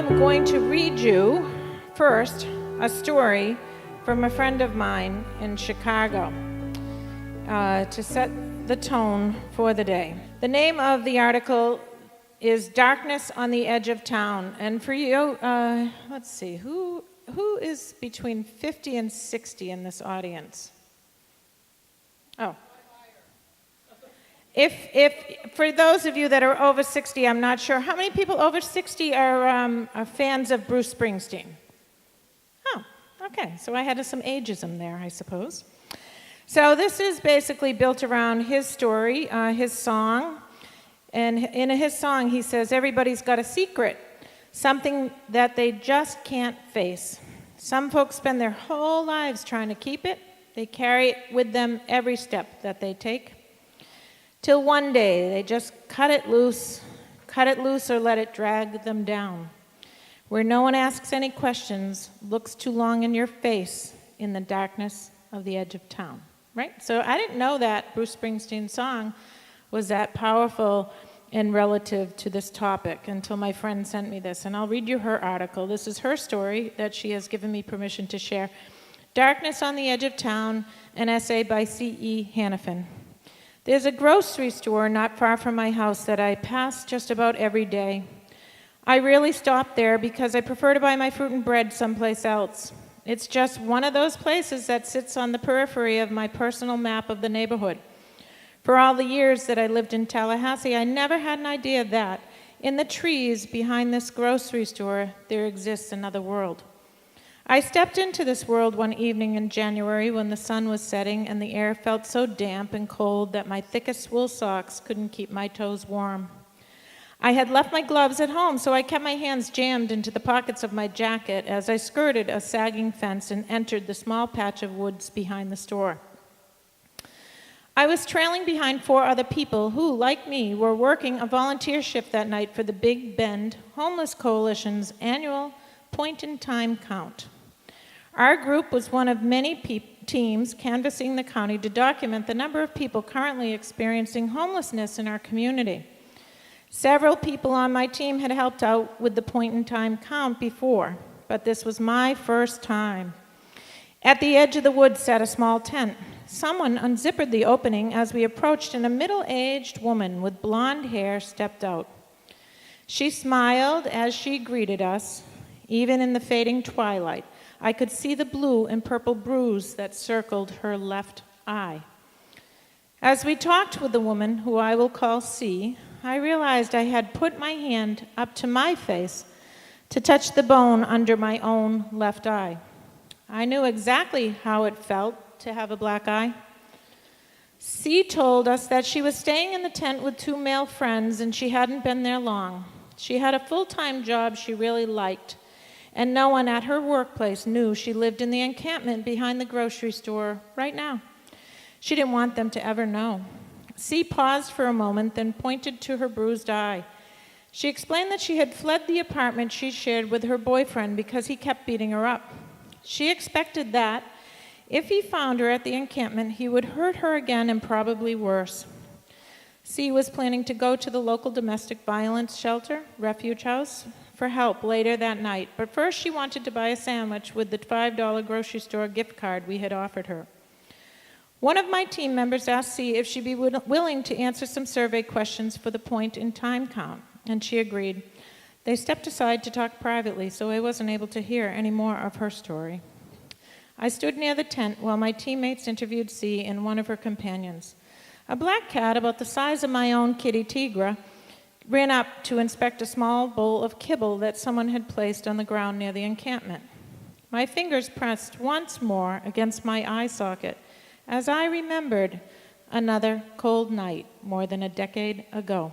I'm going to read you first a story from a friend of mine in Chicago to set the tone for the day. The name of the article is Darkness on the Edge of Town. And for you, let's see, who is between 50 and 60 in this audience? Oh. If for those of you that are over 60, I'm not sure. How many people over 60 are fans of Bruce Springsteen? Oh, okay. So I had some ageism there, I suppose. So this is basically built around his story, his song. And in his song, he says, everybody's got a secret, something that they just can't face. Some folks spend their whole lives trying to keep it. They carry it with them every step that they take. Till one day, they just cut it loose or let it drag them down. Where no one asks any questions, looks too long in your face in the darkness of the edge of town. Right? So I didn't know that Bruce Springsteen's song was that powerful and relative to this topic until my friend sent me this. And I'll read you her article. This is her story that she has given me permission to share. Darkness on the Edge of Town, an essay by C.E. Hannafin. There's a grocery store not far from my house that I pass just about every day. I rarely stop there because I prefer to buy my fruit and bread someplace else. It's just one of those places that sits on the periphery of my personal map of the neighborhood. For all the years that I lived in Tallahassee, I never had an idea that in the trees behind this grocery store, there exists another world. I stepped into this world one evening in January when the sun was setting and the air felt so damp and cold that my thickest wool socks couldn't keep my toes warm. I had left my gloves at home, so I kept my hands jammed into the pockets of my jacket as I skirted a sagging fence and entered the small patch of woods behind the store. I was trailing behind 4 other people who, like me, were working a volunteer shift that night for the Big Bend Homeless Coalition's annual point-in-time count. Our group was one of many teams canvassing the county to document the number of people currently experiencing homelessness in our community. Several people on my team had helped out with the point-in-time count before, but this was my first time. At the edge of the woods sat a small tent. Someone unzippered the opening as we approached, and a middle-aged woman with blonde hair stepped out. She smiled as she greeted us. Even in the fading twilight, I could see the blue and purple bruise that circled her left eye. As we talked with the woman, who I will call C, I realized I had put my hand up to my face to touch the bone under my own left eye. I knew exactly how it felt to have a black eye. C told us that she was staying in the tent with 2 male friends and she hadn't been there long. She had a full-time job she really liked, and no one at her workplace knew she lived in the encampment behind the grocery store right now. She didn't want them to ever know. C paused for a moment, then pointed to her bruised eye. She explained that she had fled the apartment she shared with her boyfriend because he kept beating her up. She expected that if he found her at the encampment, he would hurt her again and probably worse. C was planning to go to the local domestic violence shelter, refuge house, for help later that night, but first she wanted to buy a sandwich with the $5 grocery store gift card we had offered her. One of my team members asked C if she'd be willing to answer some survey questions for the point-in-time count, and she agreed. They stepped aside to talk privately, so I wasn't able to hear any more of her story. I stood near the tent while my teammates interviewed C and one of her companions. A black cat about the size of my own kitty Tigra ran up to inspect a small bowl of kibble that someone had placed on the ground near the encampment. My fingers pressed once more against my eye socket as I remembered another cold night more than a decade ago.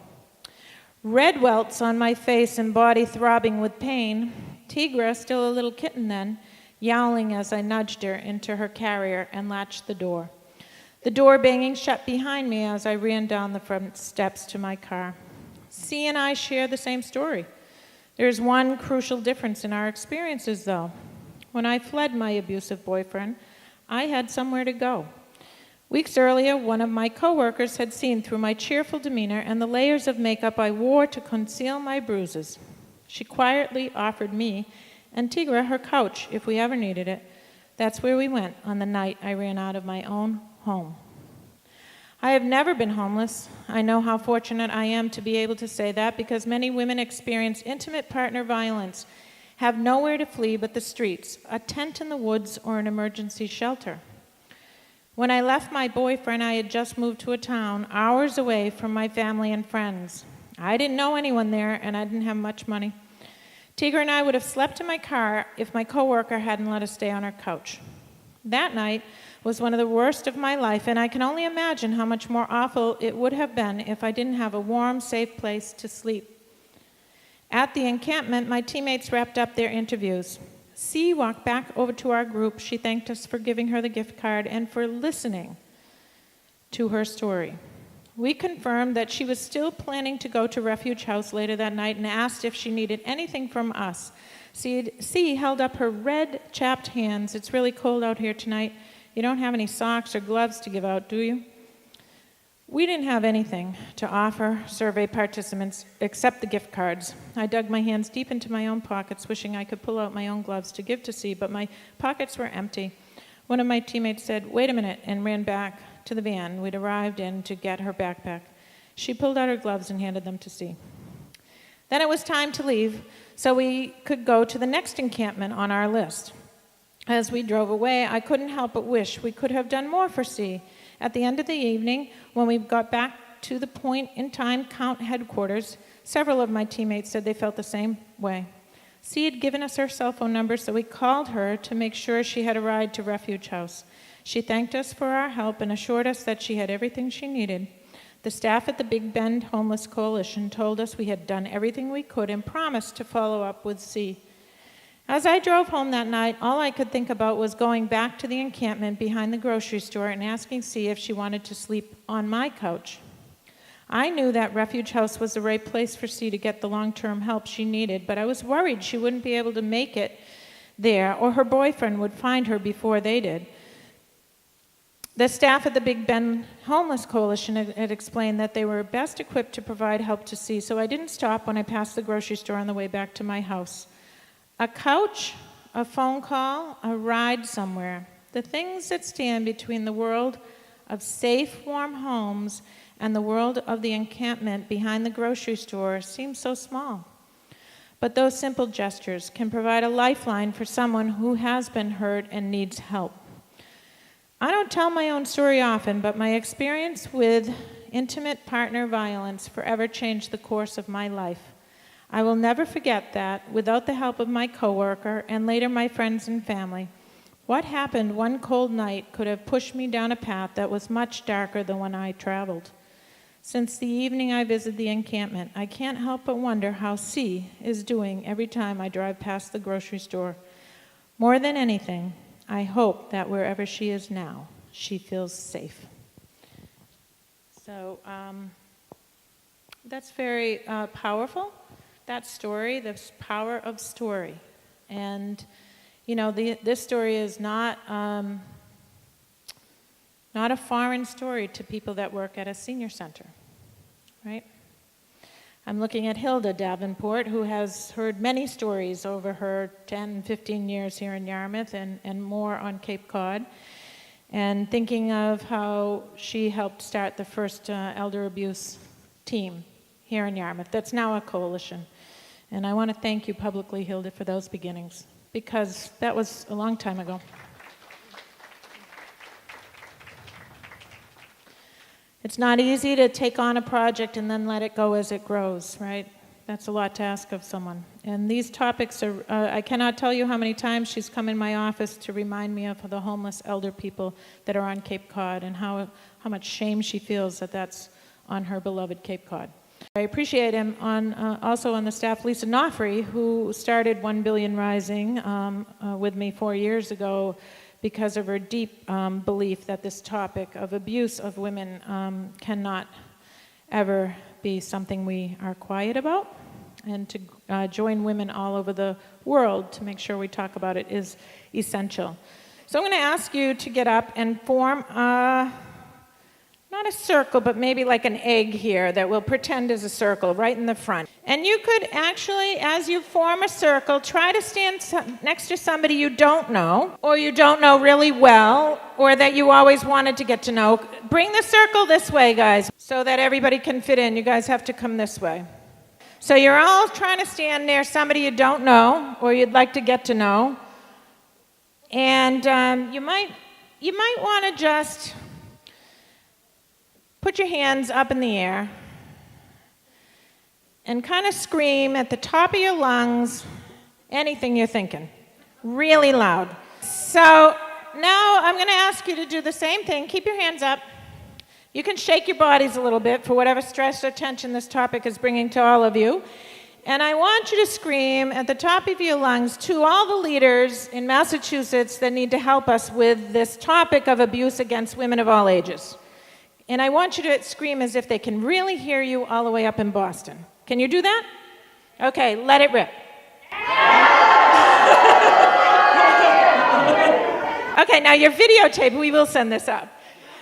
Red welts on my face and body throbbing with pain. Tigra, still a little kitten then, yowling as I nudged her into her carrier and latched the door. The door banging shut behind me as I ran down the front steps to my car. C and I share the same story. There's one crucial difference in our experiences, though. When I fled my abusive boyfriend, I had somewhere to go. Weeks earlier, one of my coworkers had seen through my cheerful demeanor and the layers of makeup I wore to conceal my bruises. She quietly offered me and Tigra her couch if we ever needed it. That's where we went on the night I ran out of my own home. I have never been homeless. I know how fortunate I am to be able to say that because many women experience intimate partner violence, have nowhere to flee but the streets, a tent in the woods, or an emergency shelter. When I left my boyfriend, I had just moved to a town hours away from my family and friends. I didn't know anyone there, and I didn't have much money. Tigra and I would have slept in my car if my coworker hadn't let us stay on her couch. That night was one of the worst of my life, and I can only imagine how much more awful it would have been if I didn't have a warm, safe place to sleep. At the encampment, my teammates wrapped up their interviews. C walked back over to our group. She thanked us for giving her the gift card and for listening to her story. We confirmed that she was still planning to go to Refuge House later that night and asked if she needed anything from us. C held up her red, chapped hands. It's really cold out here tonight. You don't have any socks or gloves to give out, do you? We didn't have anything to offer survey participants except the gift cards. I dug my hands deep into my own pockets, wishing I could pull out my own gloves to give to C, but my pockets were empty. One of my teammates said, "Wait a minute," and ran back to the van we'd arrived in to get her backpack. She pulled out her gloves and handed them to C. Then it was time to leave, so we could go to the next encampment on our list. As we drove away, I couldn't help but wish we could have done more for C. At the end of the evening, when we got back to the point-in-time count headquarters, several of my teammates said they felt the same way. C had given us her cell phone number, so we called her to make sure she had a ride to Refuge House. She thanked us for our help and assured us that she had everything she needed. The staff at the Big Bend Homeless Coalition told us we had done everything we could and promised to follow up with C. As I drove home that night, all I could think about was going back to the encampment behind the grocery store and asking C if she wanted to sleep on my couch. I knew that Refuge House was the right place for C to get the long-term help she needed, but I was worried she wouldn't be able to make it there or her boyfriend would find her before they did. The staff at the Big Bend Homeless Coalition had explained that they were best equipped to provide help to C, so I didn't stop when I passed the grocery store on the way back to my house. A couch, a phone call, a ride somewhere. The things that stand between the world of safe, warm homes and the world of the encampment behind the grocery store seem so small. But those simple gestures can provide a lifeline for someone who has been hurt and needs help. I don't tell my own story often, but my experience with intimate partner violence forever changed the course of my life. I will never forget that, without the help of my coworker and later my friends and family, what happened one cold night could have pushed me down a path that was much darker than when I traveled. Since the evening I visited the encampment, I can't help but wonder how C is doing every time I drive past the grocery store. More than anything, I hope that wherever she is now, she feels safe. So that's very powerful, that story, this power of story. And, you know, this story is not a foreign story to people that work at a senior center, right? I'm looking at Hilda Davenport, who has heard many stories over her 10, 15 years here in Yarmouth and more on Cape Cod, and thinking of how she helped start the first elder abuse team here in Yarmouth. That's now a coalition. And I want to thank you publicly, Hilda, for those beginnings, because that was a long time ago. It's not easy to take on a project and then let it go as it grows, right? That's a lot to ask of someone. And these topics are, I cannot tell you how many times she's come in my office to remind me of the homeless elder people that are on Cape Cod and how much shame she feels that that's on her beloved Cape Cod. I appreciate him also on the staff, Lisa Nofri, who started 1 Billion Rising with me 4 years ago, because of her deep belief that this topic of abuse of women cannot ever be something we are quiet about, and to join women all over the world to make sure we talk about it is essential. So I'm going to ask you to get up and form not not a circle, but maybe like an egg here that will pretend is a circle right in the front. And you could actually, as you form a circle, try to stand next to somebody you don't know, or you don't know really well, or that you always wanted to get to know. Bring the circle this way, guys, so that everybody can fit in. You guys have to come this way. So you're all trying to stand near somebody you don't know, or you'd like to get to know. And you might want to just put your hands up in the air and kind of scream at the top of your lungs anything you're thinking, really loud. So now I'm going to ask you to do the same thing. Keep your hands up. You can shake your bodies a little bit for whatever stress or tension this topic is bringing to all of you. And I want you to scream at the top of your lungs to all the leaders in Massachusetts that need to help us with this topic of abuse against women of all ages. And I want you to scream as if they can really hear you all the way up in Boston. Can you do that? Okay, let it rip. Okay, now your videotape, we will send this up.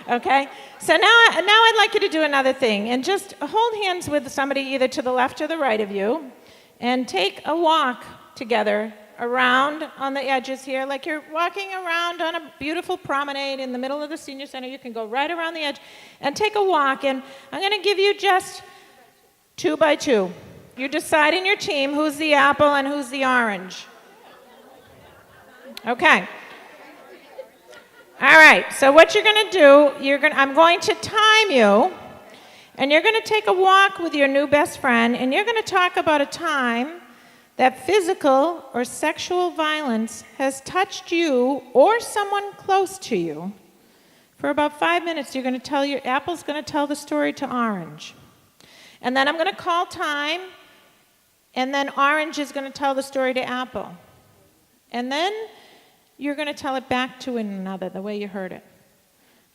Okay? So now I'd like you to do another thing, and just hold hands with somebody either to the left or the right of you, and take a walk together around on the edges here, like you're walking around on a beautiful promenade in the middle of the senior center. You can go right around the edge and take a walk, and I'm going to give you just 2 by 2. You decide in your team who's the apple and who's the orange. Okay. All right, so what you're going to do, I'm going to time you, and you're going to take a walk with your new best friend, and you're going to talk about a time that physical or sexual violence has touched you or someone close to you. For about 5 minutes, you're going to tell Apple's going to tell the story to Orange. And then I'm going to call time, and then Orange is going to tell the story to Apple. And then you're going to tell it back to another the way you heard it.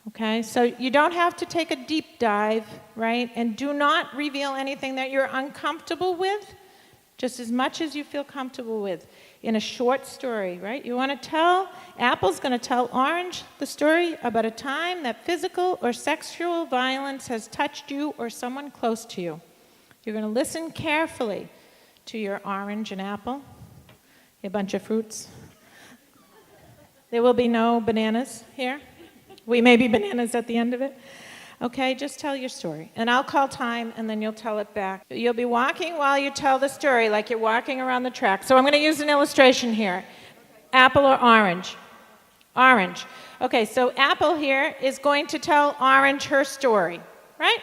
Okay? So you don't have to take a deep dive, right? And do not reveal anything that you're uncomfortable with. Just as much as you feel comfortable with in a short story, right? You want to tell, Apple's going to tell Orange the story about a time that physical or sexual violence has touched you or someone close to you. You're going to listen carefully to your Orange and Apple, a bunch of fruits. There will be no bananas here. We may be bananas at the end of it. Okay, just tell your story. And I'll call time, and then you'll tell it back. You'll be walking while you tell the story, like you're walking around the track. So I'm going to use an illustration here. Apple or Orange? Orange. Okay, so Apple here is going to tell Orange her story, right?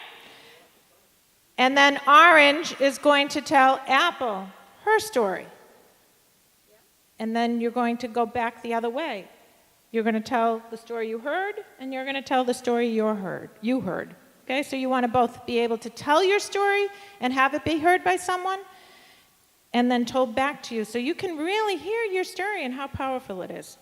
And then Orange is going to tell Apple her story. And then you're going to go back the other way. You're going to tell the story you heard, and you're going to tell the story you heard. Okay, so you want to both be able to tell your story and have it be heard by someone, and then told back to you, so you can really hear your story and how powerful it is.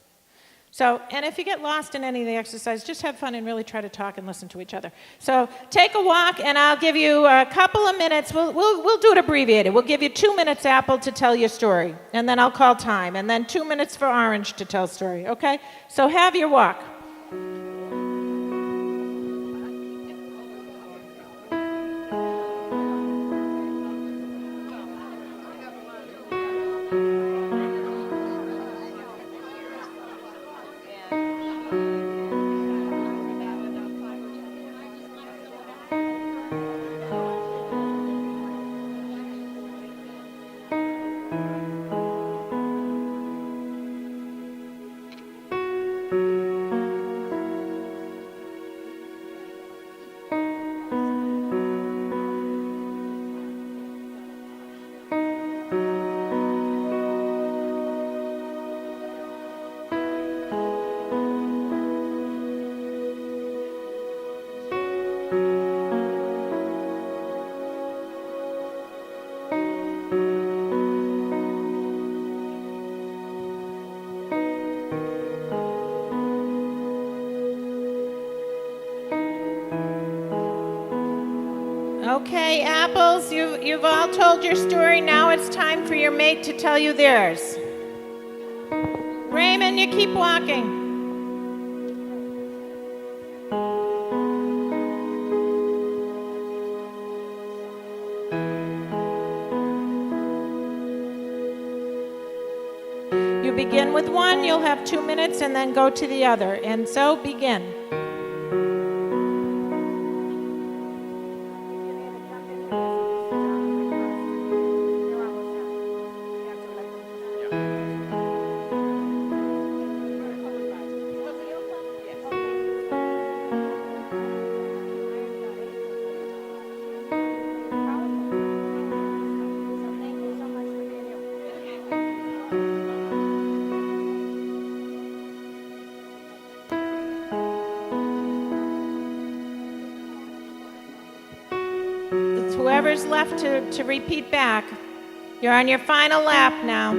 So, and if you get lost in any of the exercise, just have fun and really try to talk and listen to each other. So take a walk, and I'll give you a couple of minutes. We'll do it abbreviated. We'll give you 2 minutes, Apple, to tell your story, and then I'll call time, and then 2 minutes for Orange to tell story, okay? So have your walk. Okay, Apples, you've all told your story. Now it's time for your mate to tell you theirs. Raymond, you keep walking. you begin with one, you'll have 2 minutes and then go to the other. And so begin. Whoever's left to repeat back, you're on your final lap now.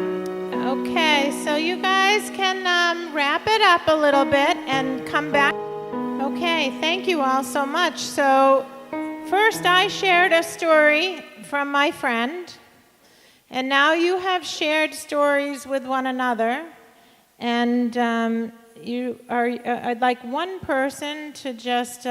Okay, so you guys can wrap it up a little bit and come back. Okay, thank you all so much. So first I shared a story from my friend, and now you have shared stories with one another, and I'd like one person to just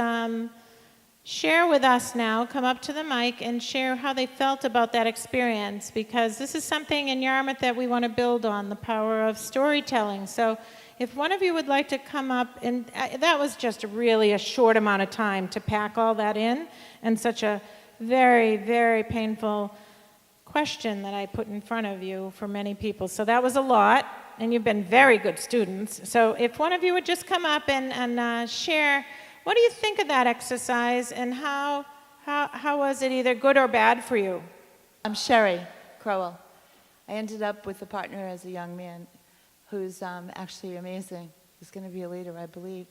share with us now, come up to the mic and share how they felt about that experience, because this is something in Yarmouth that we want to build on, the power of storytelling. So if one of you would like to come up, and that was just really a short amount of time to pack all that in, and such a very, very painful question that I put in front of you for many people. So that was a lot, and you've been very good students. So if one of you would just come up and share, what do you think of that exercise, and how was it either good or bad for you? I'm Sherry Crowell. I ended up with a partner as a young man who's actually amazing. He's going to be a leader, I believe.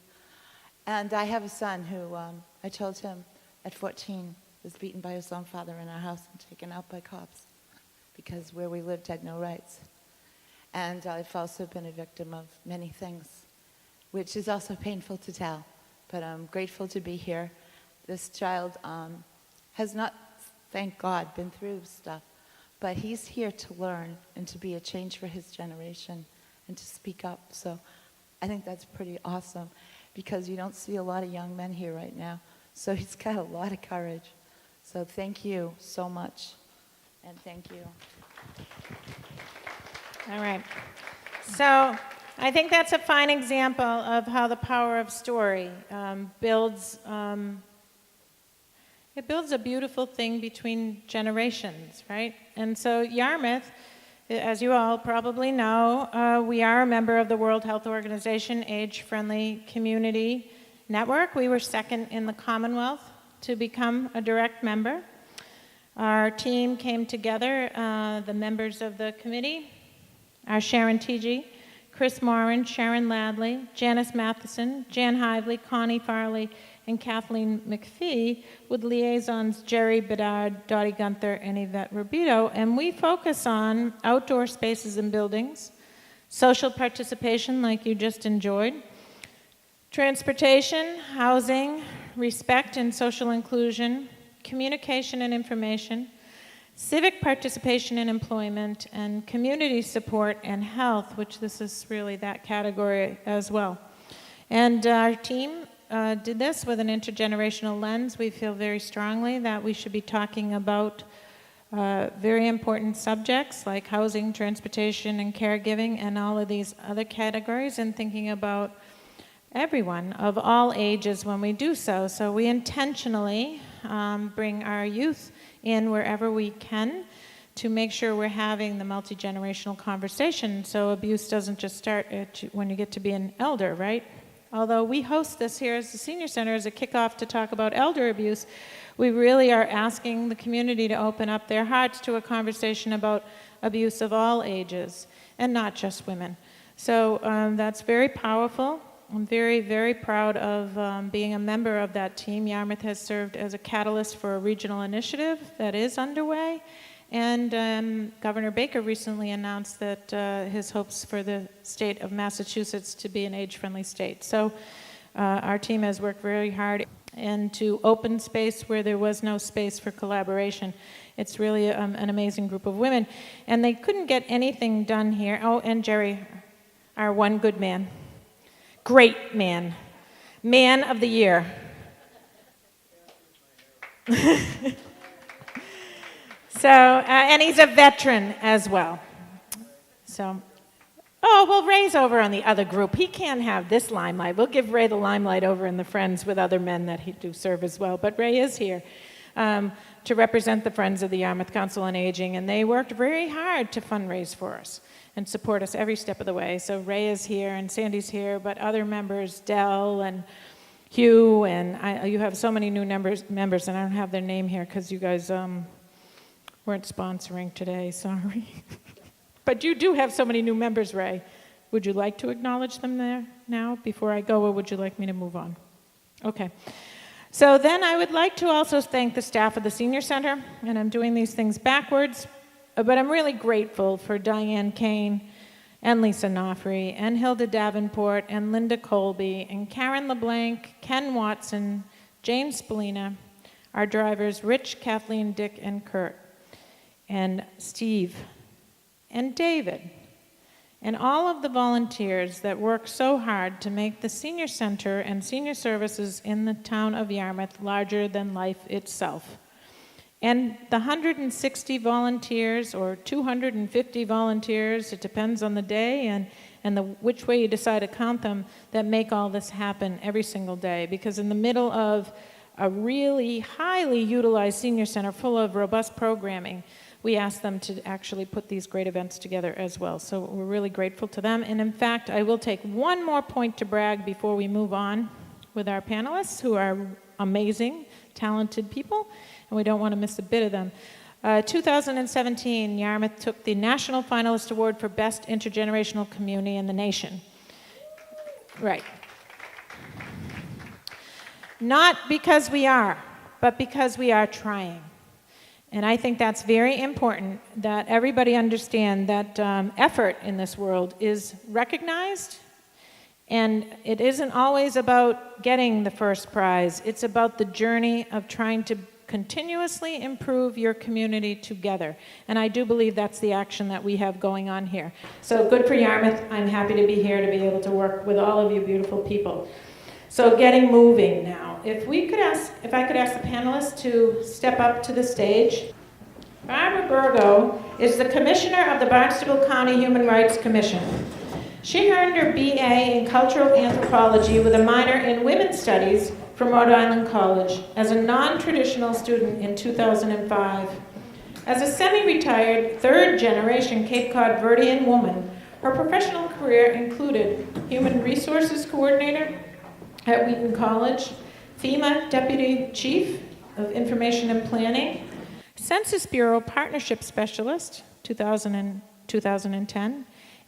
And I have a son who, I told him at 14, was beaten by his own father in our house and taken out by cops because where we lived had no rights. And I've also been a victim of many things, which is also painful to tell. But I'm grateful to be here. This child has not, thank God, been through stuff, but he's here to learn and to be a change for his generation and to speak up. So I think that's pretty awesome, because you don't see a lot of young men here right now. So he's got a lot of courage. So thank you so much, and thank you. All right. So I think that's a fine example of how the power of story builds a beautiful thing between generations, right? And so Yarmouth, as you all probably know, we are a member of the World Health Organization Age-Friendly Community Network. We were second in the Commonwealth to become a direct member. Our team came together, the members of the committee are Sharon Teege, Chris Moran, Sharon Ladley, Janice Matheson, Jan Hively, Connie Farley, and Kathleen McPhee, with liaisons Jerry Bedard, Dottie Gunther, and Yvette Rubito. And we focus on outdoor spaces and buildings, social participation like you just enjoyed, transportation, housing, respect and social inclusion, communication and information, civic participation and employment, and community support and health, which this is really that category as well. And our team did this with an intergenerational lens. We feel very strongly that we should be talking about very important subjects like housing, transportation, and caregiving, and all of these other categories, and thinking about everyone of all ages when we do so. So we intentionally bring our youth in wherever we can to make sure we're having the multi-generational conversation, so abuse doesn't just start when you get to be an elder, right? Although we host this here as the Senior Center as a kickoff to talk about elder abuse, we really are asking the community to open up their hearts to a conversation about abuse of all ages, and not just women. So that's very powerful. I'm very, very proud of being a member of that team. Yarmouth has served as a catalyst for a regional initiative that is underway. And Governor Baker recently announced that his hopes for the state of Massachusetts to be an age-friendly state. So our team has worked very hard into open space where there was no space for collaboration. It's really an amazing group of women. And they couldn't get anything done here. Oh, and Jerry, our one good man. Great man. Man of the year. So, and he's a veteran as well. So, Oh, well, Ray's over on the other group. He can't have this limelight. We'll give Ray the limelight over in the Friends with other men that he do serve as well. But Ray is here to represent the Friends of the Yarmouth Council on Aging, and they worked very hard to fundraise for us and support us every step of the way. So Ray is here, and Sandy's here, but other members, Dell and Hugh, and you have so many new members, and I don't have their name here because you guys weren't sponsoring today, sorry. But you do have so many new members, Ray. Would you like to acknowledge them there now before I go, or would you like me to move on? Okay. So then I would like to also thank the staff of the Senior Center, and I'm doing these things backwards, but I'm really grateful for Diane Kane and Lisa Nofri and Hilda Davenport and Linda Colby and Karen LeBlanc, Ken Watson, Jane Spalina, our drivers Rich, Kathleen, Dick, and Kurt, and Steve, and David, and all of the volunteers that work so hard to make the Senior Center and senior services in the town of Yarmouth larger than life itself. And the 160 volunteers or 250 volunteers, it depends on the day and which way you decide to count them, that make all this happen every single day. Because in the middle of a really highly utilized senior center full of robust programming, we asked them to actually put these great events together as well. So we're really grateful to them. And in fact, I will take one more point to brag before we move on with our panelists, who are amazing, talented people, and we don't want to miss a bit of them. 2017, Yarmouth took the National Finalist Award for Best Intergenerational Community in the nation. Right. Not because we are, but because we are trying. And I think that's very important, that everybody understand that effort in this world is recognized, and it isn't always about getting the first prize. It's about the journey of trying to continuously improve your community together. And I do believe that's the action that we have going on here. So good for Yarmouth. I'm happy to be here to be able to work with all of you beautiful people. So getting moving now. If I could ask the panelists to step up to the stage. Barbara Burgo is the Commissioner of the Barnstable County Human Rights Commission. She earned her BA in Cultural Anthropology with a minor in Women's Studies from Rhode Island College as a non-traditional student in 2005. As a semi-retired, third-generation Cape Cod Verdean woman, her professional career included Human Resources Coordinator at Wheaton College, FEMA Deputy Chief of Information and Planning, Census Bureau Partnership Specialist, 2010,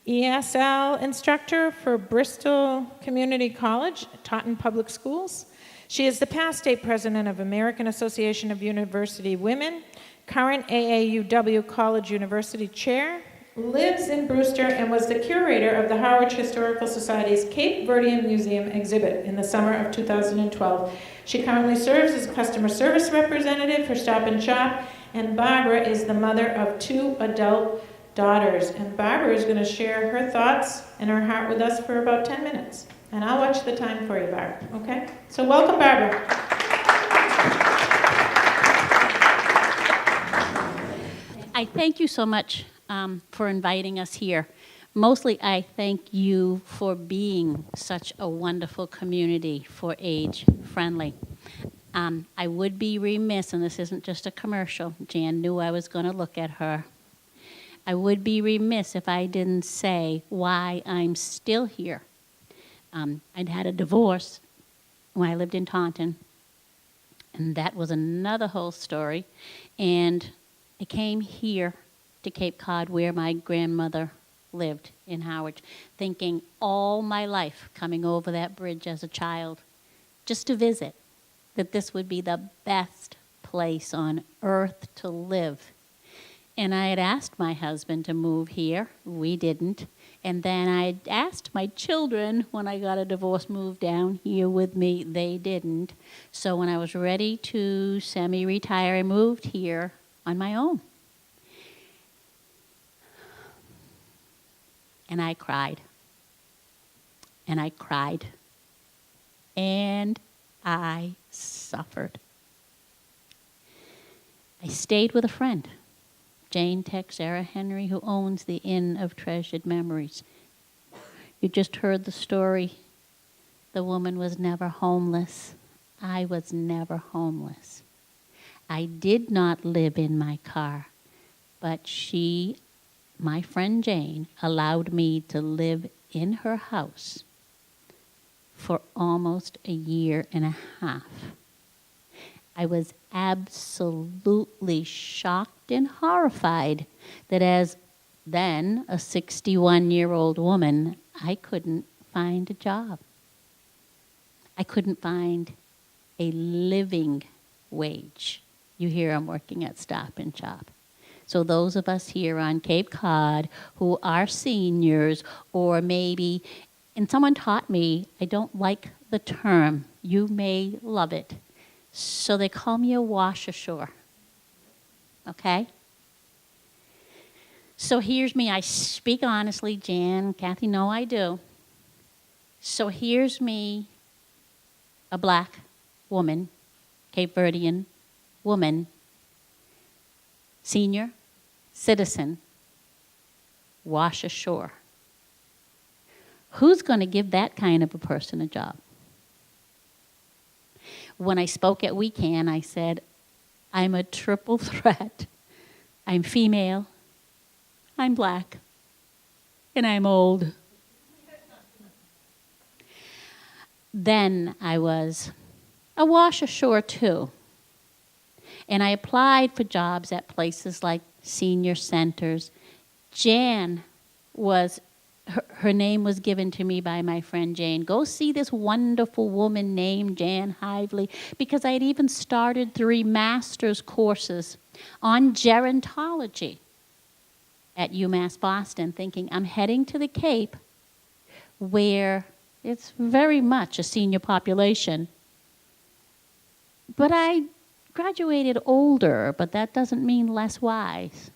ESL instructor for Bristol Community College, Taunton Public Schools. She is the past state president of American Association of University Women, current AAUW College University Chair, lives in Brewster, and was the curator of the Harwich Historical Society's Cape Verdean Museum exhibit in the summer of 2012. She currently serves as customer service representative for Stop and Shop, and Barbara is the mother of 2 adult daughters. And Barbara is going to share her thoughts and her heart with us for about 10 minutes. And I'll watch the time for you, Barbara, okay? So welcome, Barbara. I thank you so much for inviting us here. Mostly, I thank you for being such a wonderful community for age-friendly. I would be remiss, and this isn't just a commercial, Jan knew I was going to look at her. I would be remiss if I didn't say why I'm still here. I'd had a divorce when I lived in Taunton, and that was another whole story. And I came here to Cape Cod, where my grandmother lived in Harwich, thinking all my life, coming over that bridge as a child, just to visit, that this would be the best place on earth to live. And I had asked my husband to move here. We didn't. And then I asked my children, when I got a divorce, move down here with me. They didn't. So when I was ready to semi-retire, I moved here on my own. And I cried. And I cried. And I suffered. I stayed with a friend, Jane Texera Henry, who owns the Inn of Treasured Memories. You just heard the story. The woman was never homeless. I was never homeless. I did not live in my car, but she, my friend Jane, allowed me to live in her house for almost a year and a half. I was absolutely shocked and horrified that as then a 61-year-old woman, I couldn't find a job. I couldn't find a living wage. You hear I'm working at Stop and Shop. So those of us here on Cape Cod who are seniors, or maybe, and someone taught me, I don't like the term, you may love it. So they call me a wash ashore. Okay? So here's me. I speak honestly, Jan, Kathy, know I do. So here's me, a black woman, Cape Verdean woman, senior citizen, wash ashore. Who's going to give that kind of a person a job? When I spoke at WeCan, I said, I'm a triple threat. I'm female, I'm black, and I'm old. Then I was a wash ashore too. And I applied for jobs at places like senior centers. Jan was, her name was given to me by my friend Jane. Go see this wonderful woman named Jan Hively, because I had even started 3 master's courses on gerontology at UMass Boston, thinking I'm heading to the Cape where it's very much a senior population. But I graduated older, but that doesn't mean less wise.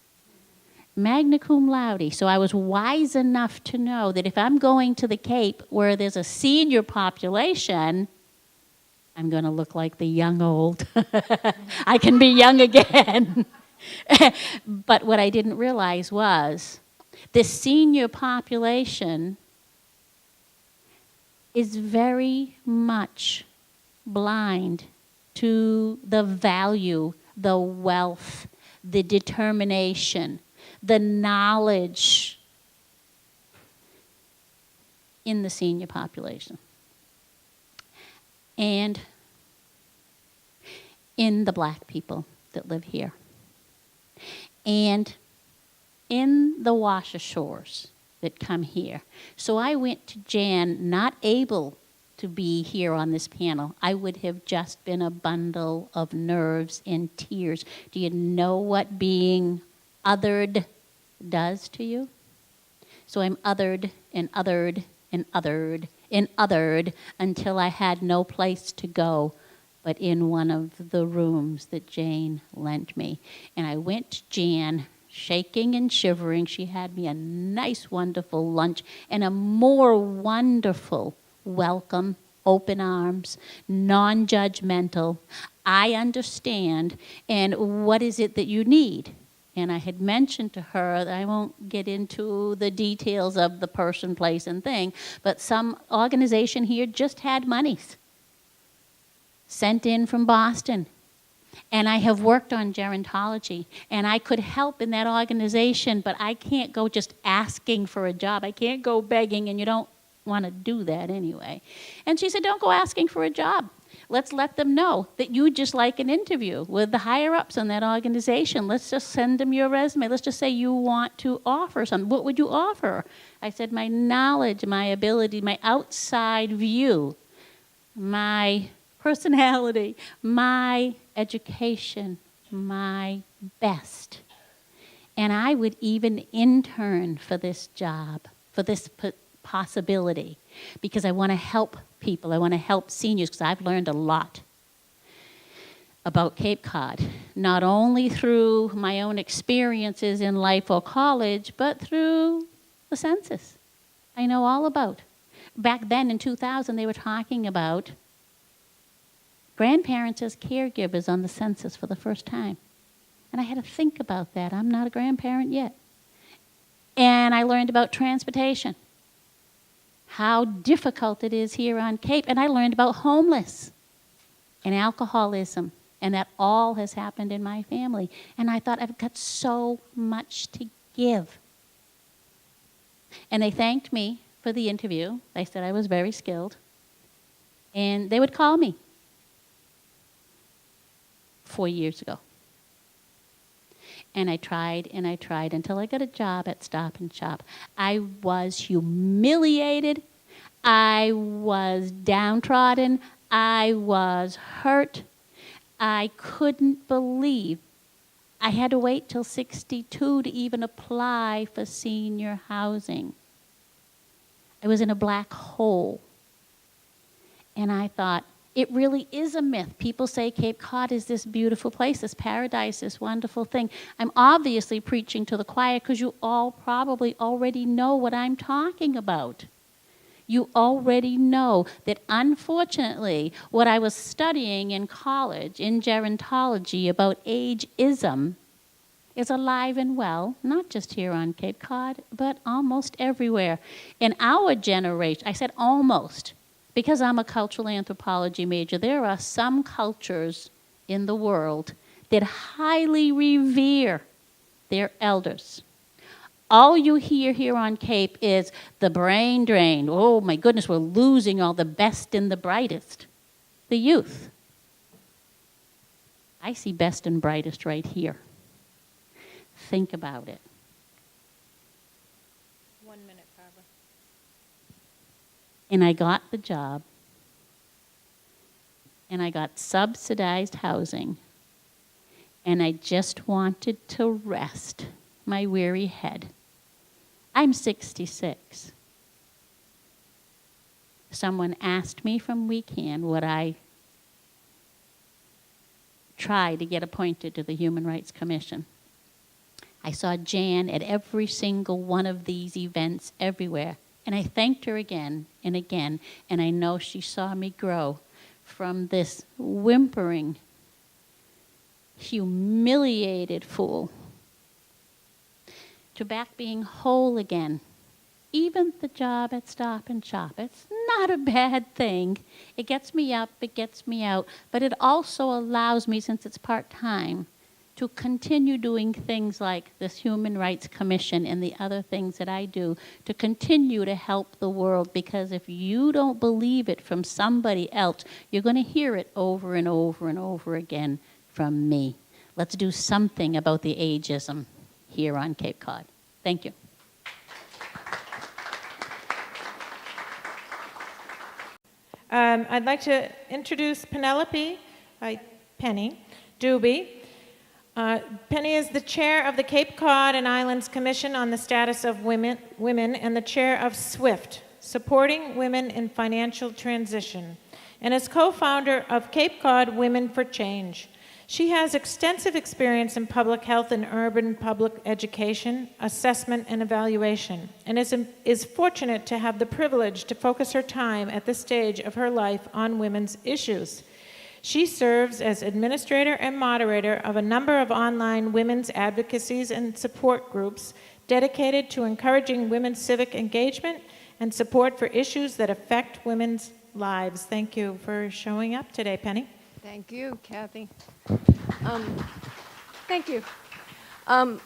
Magna cum laude. So I was wise enough to know that if I'm going to the Cape where there's a senior population, I'm going to look like the young old. I can be young again. But what I didn't realize was this senior population is very much blind to the value, the wealth, the determination, the knowledge in the senior population. And in the black people that live here. And in the wash ashores that come here. So I went to Jan, not able to be here on this panel. I would have just been a bundle of nerves and tears. Do you know what being othered does to you? So I'm othered and othered and othered and othered until I had no place to go but in one of the rooms that Jane lent me. And I went to Jan, shaking and shivering. She had me a nice, wonderful lunch and a more wonderful welcome, open arms, non-judgmental. I understand, and what is it that you need? And I had mentioned to her that I won't get into the details of the person, place, and thing, but some organization here just had monies sent in from Boston. And I have worked on gerontology, and I could help in that organization, but I can't go just asking for a job. I can't go begging, and you don't want to do that anyway. And she said, don't go asking for a job. Let's let them know that you just like an interview with the higher-ups in that organization. Let's just send them your resume. Let's just say you want to offer something. What would you offer? I said, my knowledge, my ability, my outside view, my personality, my education, my best. And I would even intern for this job, for this possibility, because I want to help people. I want to help seniors, because I've learned a lot about Cape Cod, not only through my own experiences in life or college, but through the census. I know all about. Back then in 2000, they were talking about grandparents as caregivers on the census for the first time. And I had to think about that. I'm not a grandparent yet. And I learned about transportation. how difficult it is here on Cape. And I learned about homeless and alcoholism, and that all has happened in my family. And I thought, I've got so much to give. And they thanked me for the interview. They said I was very skilled. And they would call me 4 years ago. And I tried until I got a job at Stop and Shop. I was humiliated. I was downtrodden. I was hurt. I couldn't believe I had to wait till 62 to even apply for senior housing. I was in a black hole. And I thought, it really is a myth. People say Cape Cod is this beautiful place, this paradise, this wonderful thing. I'm obviously preaching to the choir because you all probably already know what I'm talking about. You already know that, unfortunately, what I was studying in college, in gerontology, about ageism, is alive and well, not just here on Cape Cod, but almost everywhere. In our generation, I said almost, because I'm a cultural anthropology major, there are some cultures in the world that highly revere their elders. All you hear here on Cape is the brain drain. Oh my goodness, we're losing all the best and the brightest. The youth. I see best and brightest right here. Think about it. 1 minute, Barbara. And I got the job, and I got subsidized housing, and I just wanted to rest my weary head. I'm 66. Someone asked me from WECAN would I try to get appointed to the Human Rights Commission. I saw Jan at every single one of these events everywhere. And I thanked her again and again. And I know she saw me grow from this whimpering, humiliated fool to back being whole again. Even the job at Stop and Shop, it's not a bad thing. It gets me up, it gets me out, but it also allows me, since it's part-time, to continue doing things like this Human Rights Commission and the other things that I do, to continue to help the world, because if you don't believe it from somebody else, you're going to hear it over and over and over again from me. Let's do something about the ageism here on Cape Cod. Thank you. I'd like to introduce Penelope Penny Doobie. Penny is the chair of the Cape Cod and Islands Commission on the Status of Women and the chair of SWIFT, Supporting Women in Financial Transition, and is co-founder of Cape Cod Women for Change. She has extensive experience in public health and urban public education, assessment, and evaluation, and is fortunate to have the privilege to focus her time at this stage of her life on women's issues. She serves as administrator and moderator of a number of online women's advocacies and support groups dedicated to encouraging women's civic engagement and support for issues that affect women's lives. Thank you for showing up today, Penny. Thank you, Kathy. Thank you. I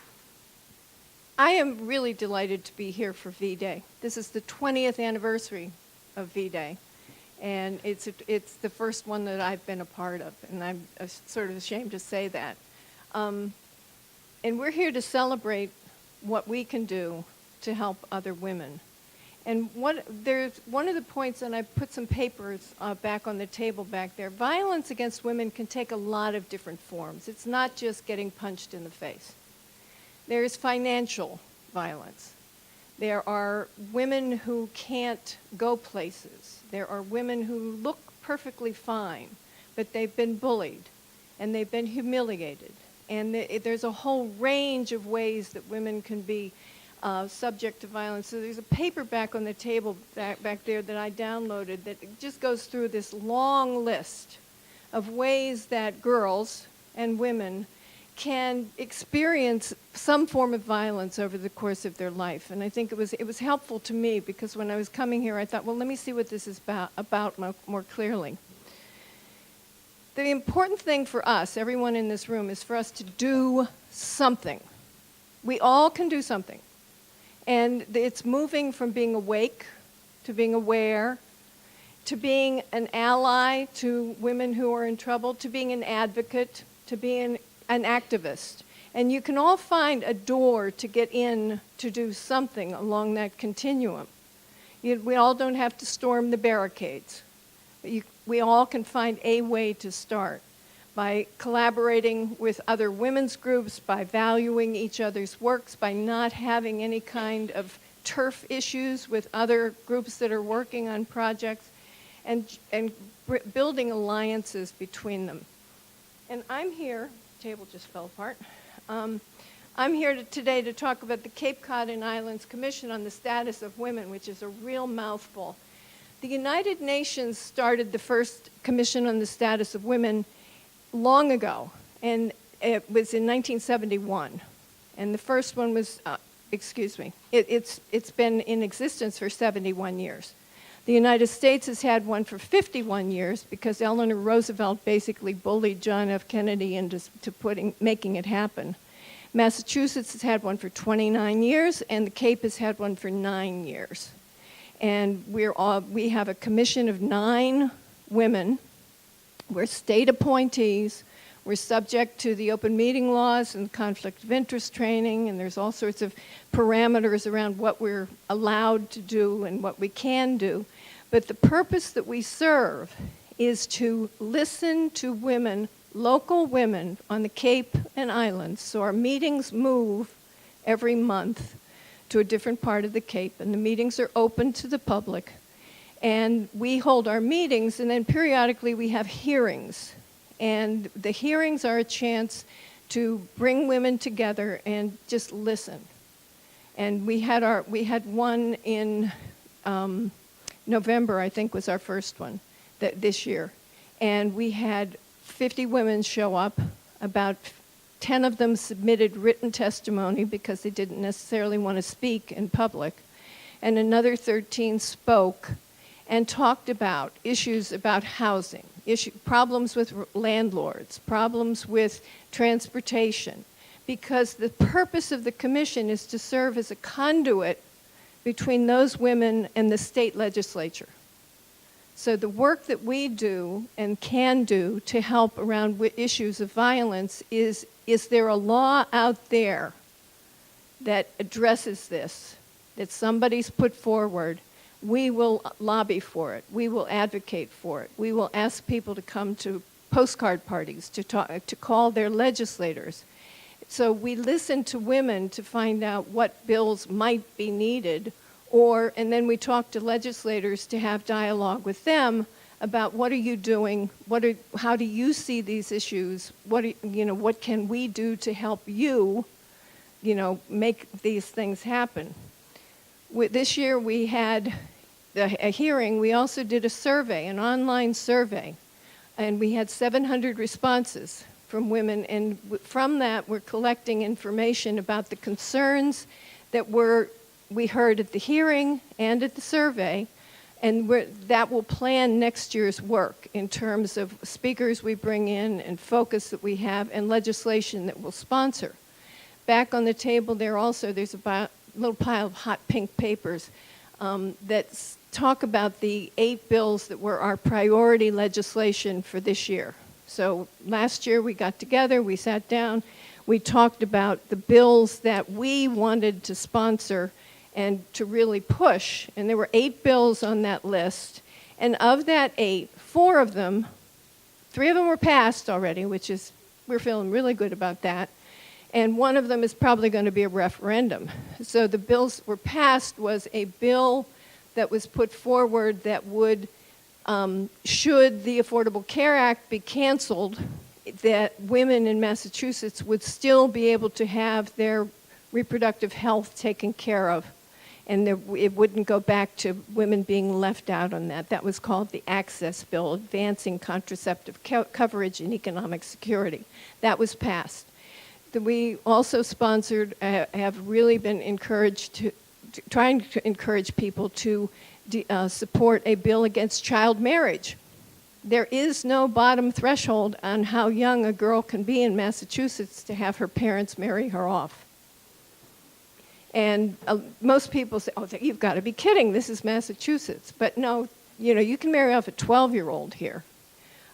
am really delighted to be here for V-Day. This is the 20th anniversary of V-Day, and it's the first one that I've been a part of, and I'm sort of ashamed to say that. And we're here to celebrate what we can do to help other women. And there's one of the points, and I put some papers back on the table back there, violence against women can take a lot of different forms. It's not just getting punched in the face. There is financial violence. There are women who can't go places. There are women who look perfectly fine, but they've been bullied, and they've been humiliated. And there's a whole range of ways that women can be subject to violence. So there's a paper back on the table back there that I downloaded that just goes through this long list of ways that girls and women can experience some form of violence over the course of their life. And I think it was helpful to me because when I was coming here, I thought, well, let me see what this is about more clearly. The important thing for us, everyone in this room, is for us to do something. We all can do something. And it's moving from being awake to being aware, to being an ally to women who are in trouble, to being an advocate, to being an activist. And you can all find a door to get in to do something along that continuum. We all don't have to storm the barricades. We all can find a way to start by collaborating with other women's groups, by valuing each other's works, by not having any kind of turf issues with other groups that are working on projects, and building alliances between them. And I'm here, table just fell apart. I'm here today to talk about the Cape Cod and Islands Commission on the Status of Women, which is a real mouthful. The United Nations started the first Commission on the Status of Women long ago, and it was in 1971. And the first one was, it's been in existence for 71 years. The United States has had one for 51 years because Eleanor Roosevelt basically bullied John F. Kennedy into making it happen. Massachusetts has had one for 29 years, and the Cape has had one for 9 years. And we have a commission of 9 women. We're state appointees. We're subject to the open meeting laws and conflict of interest training, and there's all sorts of parameters around what we're allowed to do and what we can do. But the purpose that we serve is to listen to women, local women on the Cape and Islands. So our meetings move every month to a different part of the Cape, and the meetings are open to the public. And we hold our meetings, and then periodically we have hearings. And the hearings are a chance to bring women together and just listen. And we had one in November, I think was our first one this year. And we had 50 women show up. About 10 of them submitted written testimony because they didn't necessarily want to speak in public. And another 13 spoke and talked about issues about housing, problems with landlords, problems with transportation, because the purpose of the commission is to serve as a conduit between those women and the state legislature. So the work that we do and can do to help around issues of violence is there a law out there that addresses this, that somebody's put forward? We will lobby for it. We will advocate for it. We will ask people to come to postcard parties, to call their legislators. So we listen to women to find out what bills might be needed, and then we talk to legislators to have dialogue with them about what are you doing, how do you see these issues, what can we do to help you, make these things happen. This year we had a hearing. We also did a survey, an online survey, and we had 700 responses from women, and from that we're collecting information about the concerns that we heard at the hearing and at the survey, and that will plan next year's work in terms of speakers we bring in and focus that we have and legislation that we'll sponsor. Back on the table there's a little pile of hot pink papers that talk about the 8 bills that were our priority legislation for this year. So last year we got together, we sat down, we talked about the bills that we wanted to sponsor and to really push. And there were 8 bills on that list. And of that 8, 4 of them, 3 of them were passed already, we're feeling really good about that. And one of them is probably going to be a referendum. So the bills were passed was a bill that was put forward that would, should the Affordable Care Act be canceled, that women in Massachusetts would still be able to have their reproductive health taken care of. And it wouldn't go back to women being left out on that. That was called the Access Bill, Advancing Contraceptive Coverage and Economic Security. That was passed. that we also sponsored, have really been encouraged trying to encourage people to support a bill against child marriage. There is no bottom threshold on how young a girl can be in Massachusetts to have her parents marry her off. And most people say, oh, you've got to be kidding, this is Massachusetts. But no, you can marry off a 12-year-old here.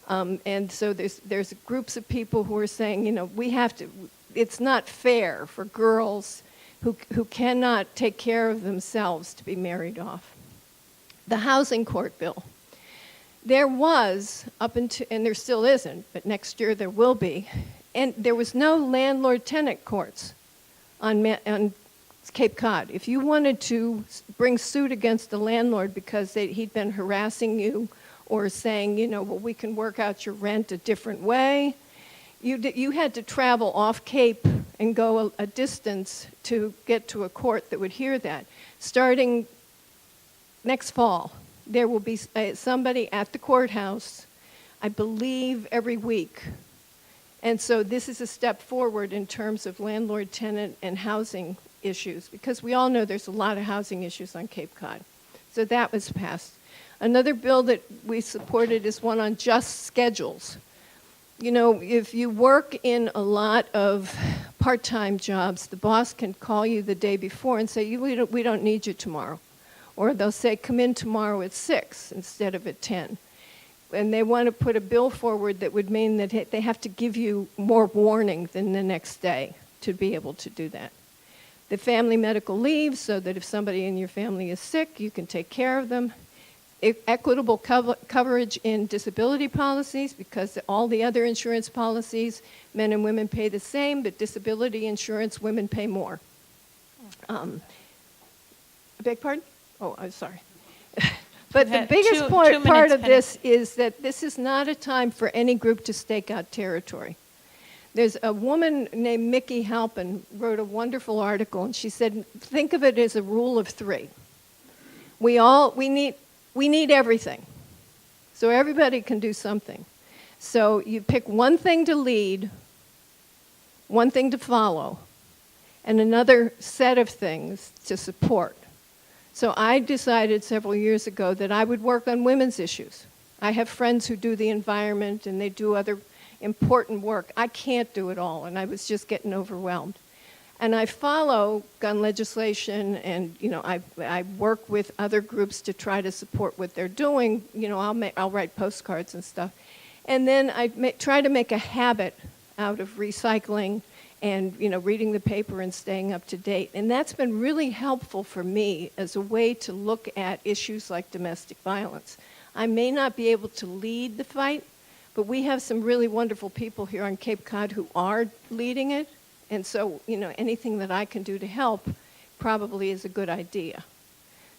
And so there's groups of people who are saying, we have to, it's not fair for girls who cannot take care of themselves to be married off. The housing court bill. There was, up until, and there still isn't, but next year there will be, and there was no landlord-tenant courts on Cape Cod. If you wanted to bring suit against the landlord because he'd been harassing you or saying, well, we can work out your rent a different way, you had to travel off Cape and go a distance to get to a court that would hear that. Starting next fall, there will be somebody at the courthouse, I believe, every week. And so this is a step forward in terms of landlord-tenant and housing issues, because we all know there's a lot of housing issues on Cape Cod. So that was passed. Another bill that we supported is one on just schedules. If you work in a lot of part-time jobs, the boss can call you the day before and say, we don't need you tomorrow. Or they'll say, come in tomorrow at 6 instead of at 10. And they want to put a bill forward that would mean that they have to give you more warning than the next day to be able to do that. The family medical leave, so that if somebody in your family is sick, you can take care of them. Equitable coverage in disability policies, because all the other insurance policies, men and women pay the same, but disability insurance, women pay more. I beg pardon? Oh, I'm sorry. But the biggest part of this is that this is not a time for any group to stake out territory. There's a woman named Mickey Halpin wrote a wonderful article, and she said, think of it as a rule of 3. We need everything. So everybody can do something. So you pick one thing to lead, one thing to follow, and another set of things to support. So I decided several years ago that I would work on women's issues. I have friends who do the environment and they do other important work. I can't do it all, and I was just getting overwhelmed. And I follow gun legislation, and I work with other groups to try to support what they're doing. I'll write postcards and stuff. And then I try to make a habit out of recycling and reading the paper and staying up to date. And that's been really helpful for me as a way to look at issues like domestic violence. I may not be able to lead the fight, but we have some really wonderful people here on Cape Cod who are leading it. And so, anything that I can do to help probably is a good idea.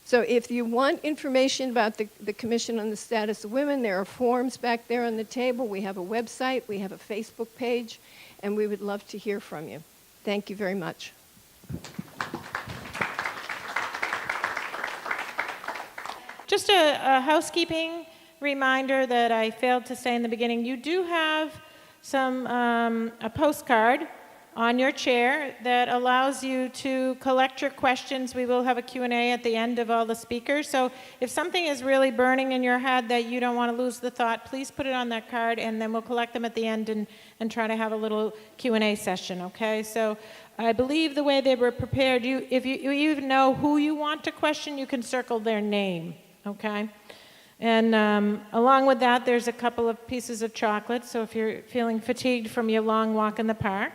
So if you want information about the Commission on the Status of Women, there are forms back there on the table. We have a website, we have a Facebook page, and we would love to hear from you. Thank you very much. Just a housekeeping reminder that I failed to say in the beginning. You do have a postcard on your chair that allows you to collect your questions. We will have a Q&A at the end of all the speakers. So if something is really burning in your head that you don't want to lose the thought, please put it on that card, and then we'll collect them at the end and try to have a little Q&A session, okay? So I believe the way they were prepared, if you even know who you want to question, you can circle their name, okay? And along with that, there's a couple of pieces of chocolate, so if you're feeling fatigued from your long walk in the park,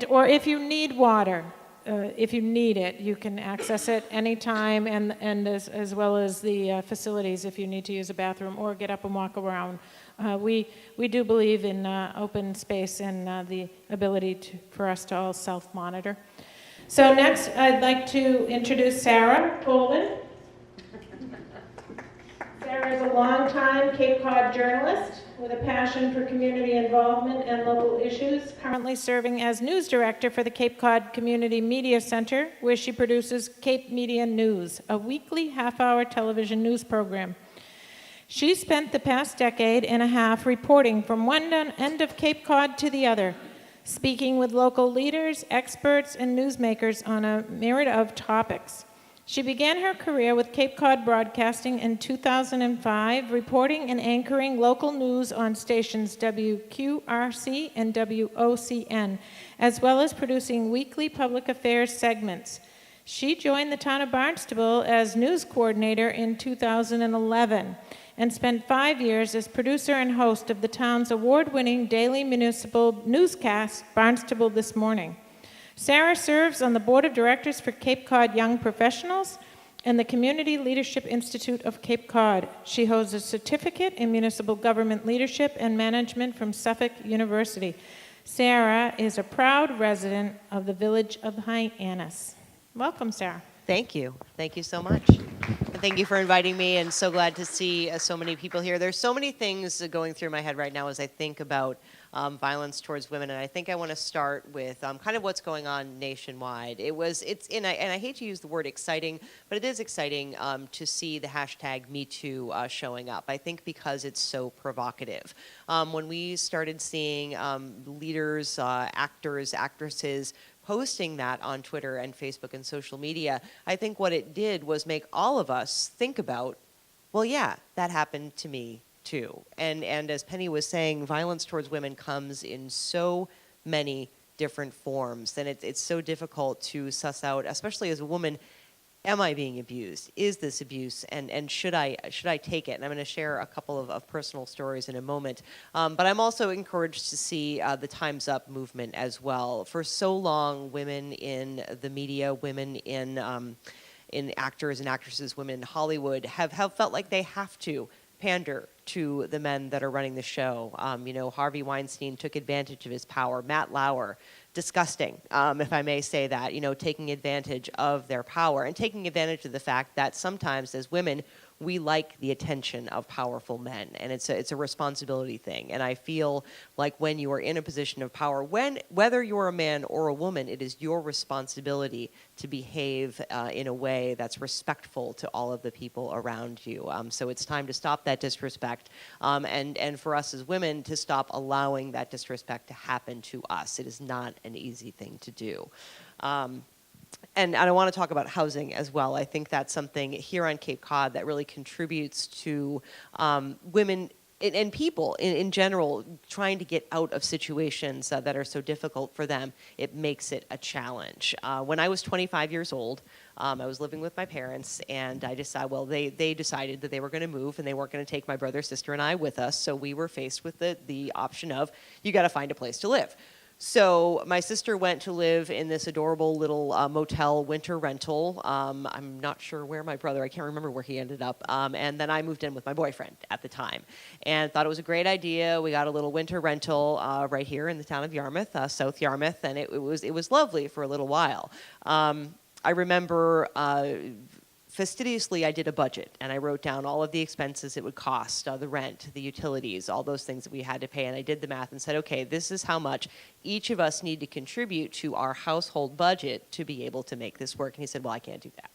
or if you need water, if you need it, you can access it anytime, and as well as the facilities if you need to use a bathroom or get up and walk around. We do believe in open space and the ability for us to all self-monitor. So next, I'd like to introduce Sarah Colvin. Sarah is a longtime Cape Cod journalist with a passion for community involvement and local issues, currently serving as news director for the Cape Cod Community Media Center, where she produces Cape Media News, a weekly half-hour television news program. She spent the past decade and a half reporting from one end of Cape Cod to the other. speaking with local leaders, experts, and newsmakers on a myriad of topics. She began her career with Cape Cod Broadcasting in 2005, reporting and anchoring local news on stations WQRC and WOCN, as well as producing weekly public affairs segments. She joined the town of Barnstable as news coordinator in 2011 and spent 5 years as producer and host of the town's award-winning daily municipal newscast, Barnstable This Morning. Sarah serves on the board of directors for Cape Cod Young Professionals and the Community Leadership Institute of Cape Cod. She holds a certificate in municipal government leadership and management from Suffolk University. Sarah is a proud resident of the village of Hyannis. Welcome, Sarah. Thank you. Thank you so much. And thank you for inviting me, and so glad to see so many people here. There's so many things going through my head right now as I think about violence towards women, and I think I want to start with kind of what's going on nationwide. And I hate to use the word exciting, but it is exciting to see the hashtag #MeToo showing up. I think because it's so provocative. When we started seeing leaders, actors, actresses posting that on Twitter and Facebook and social media, I think what it did was make all of us think about, well, yeah, that happened to me too. And as Penny was saying, violence towards women comes in so many different forms, and it's so difficult to suss out, especially as a woman. Am I being abused? Is this abuse? And should I take it? And I'm going to share a couple of personal stories in a moment. But I'm also encouraged to see the Time's Up movement as well. For so long, women in the media, women in actors and actresses, women in Hollywood have felt like they have to pander to the men that are running the show. Harvey Weinstein took advantage of his power. Matt Lauer, disgusting, if I may say that, taking advantage of their power and taking advantage of the fact that sometimes as women, we like the attention of powerful men, and it's a responsibility thing. And I feel like when you are in a position of power, whether you're a man or a woman, it is your responsibility to behave in a way that's respectful to all of the people around you. So it's time to stop that disrespect, and for us as women to stop allowing that disrespect to happen to us. It is not an easy thing to do. And I want to talk about housing as well. I think that's something here on Cape Cod that really contributes to women and people in general trying to get out of situations that are so difficult for them. It makes it a challenge. When I was 25 years old, I was living with my parents, and I decided, they decided that they were going to move, and they weren't going to take my brother, sister, and I with us. So we were faced with the option of, you got to find a place to live. So my sister went to live in this adorable little motel winter rental. I'm not sure where my brother, I can't remember where he ended up. And then I moved in with my boyfriend at the time and thought it was a great idea. We got a little winter rental right here in the town of Yarmouth, South Yarmouth, and it was lovely for a little while. I remember fastidiously, I did a budget, and I wrote down all of the expenses it would cost, the rent, the utilities, all those things that we had to pay, and I did the math and said, okay, this is how much each of us need to contribute to our household budget to be able to make this work. And he said, well, I can't do that.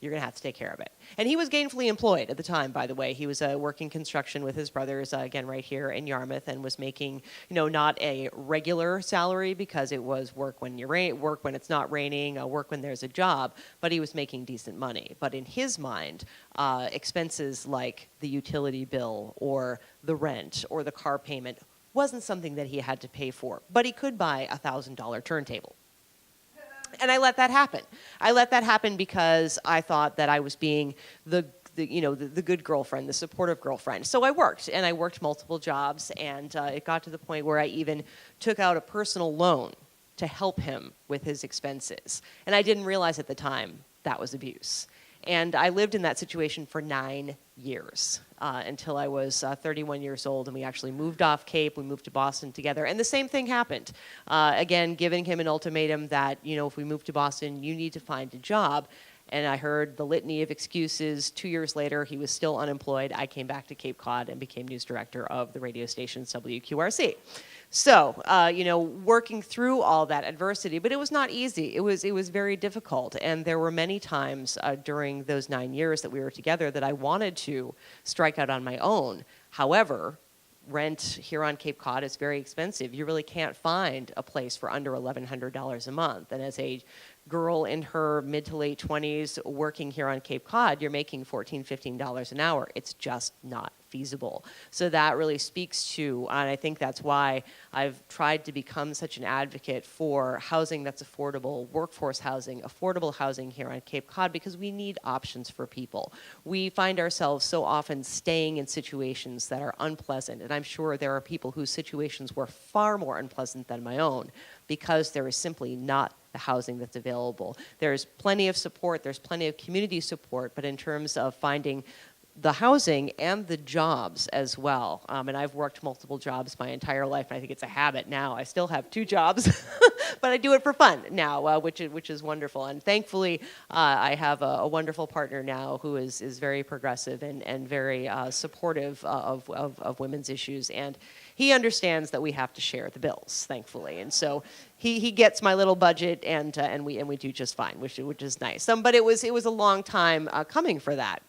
You're going to have to take care of it. And he was gainfully employed at the time, by the way. He was working construction with his brothers, again, right here in Yarmouth, and was making, not a regular salary because it was work when work when it's not raining, work when there's a job, but he was making decent money. But in his mind, expenses like the utility bill or the rent or the car payment wasn't something that he had to pay for, but he could buy a $1,000 turntable. And I let that happen. I let that happen because I thought that I was being the good girlfriend, the supportive girlfriend. So I worked multiple jobs, and it got to the point where I even took out a personal loan to help him with his expenses. And I didn't realize at the time that was abuse. And I lived in that situation for 9 years until I was 31 years old, and we actually moved off Cape. We moved to Boston together, and the same thing happened. Again, giving him an ultimatum that, if we move to Boston, you need to find a job. And I heard the litany of excuses. 2 years later, he was still unemployed. I came back to Cape Cod and became news director of the radio station WQRC. So, working through all that adversity, but it was not easy. It was very difficult, and there were many times during those 9 years that we were together that I wanted to strike out on my own. However, rent here on Cape Cod is very expensive. You really can't find a place for under $1,100 a month. And as a girl in her mid to late 20s working here on Cape Cod, you're making $14, $15 an hour. It's just not feasible. So that really speaks to, and I think that's why I've tried to become such an advocate for housing that's affordable, workforce housing, affordable housing here on Cape Cod, because we need options for people. We find ourselves so often staying in situations that are unpleasant, and I'm sure there are people whose situations were far more unpleasant than my own, because there is simply not the housing that's available. There's plenty of support, there's plenty of community support, but in terms of finding the housing and the jobs as well. And I've worked multiple jobs my entire life, and I think it's a habit now. I still have 2 jobs, but I do it for fun now, which is wonderful. And thankfully, I have a wonderful partner now who is very progressive and very supportive of women's issues. And he understands that we have to share the bills, thankfully. And so he gets my little budget, and we do just fine, which is nice. But it was a long time coming for that.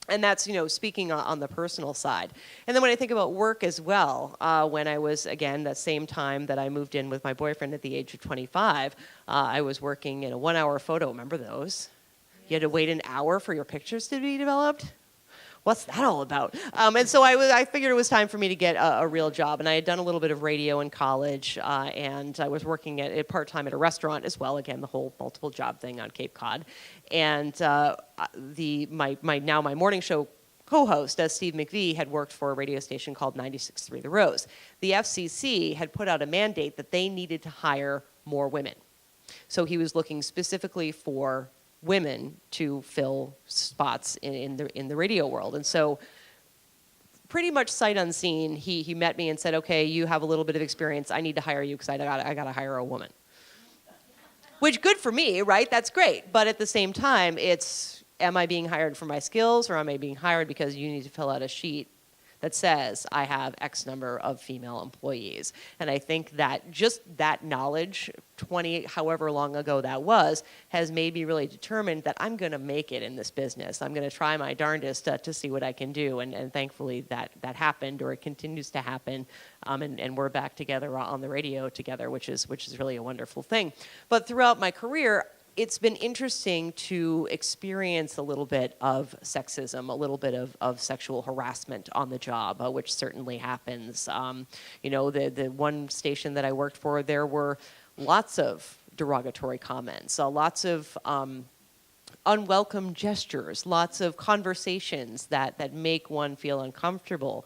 And that's, speaking on the personal side. And then when I think about work as well, when I was, again, that same time that I moved in with my boyfriend at the age of 25, I was working in a 1-hour photo. Remember those? You had to wait an hour for your pictures to be developed? What's that all about? And so I figured it was time for me to get a real job. And I had done a little bit of radio in college, and I was working part-time at a restaurant as well. Again, the whole multiple job thing on Cape Cod. And my morning show co-host, Steve McVie, had worked for a radio station called 96.3 The Rose. The FCC had put out a mandate that they needed to hire more women. So he was looking specifically for women to fill spots in the radio world. And so pretty much sight unseen, he met me and said, okay, you have a little bit of experience. I need to hire you because I got to hire a woman. Which, good for me, right? That's great. But at the same time, it's, am I being hired for my skills, or am I being hired because you need to fill out a sheet that says I have X number of female employees? And I think that just that knowledge, 20, however long ago that was, has made me really determined that I'm going to make it in this business. I'm going to try my darndest to see what I can do. And thankfully that happened, or it continues to happen. And we're back together on the radio together, which is really a wonderful thing. But throughout my career, it's been interesting to experience a little bit of sexism, a little bit of sexual harassment on the job, which certainly happens. The one station that I worked for, there were lots of derogatory comments, lots of unwelcome gestures, lots of conversations that make one feel uncomfortable.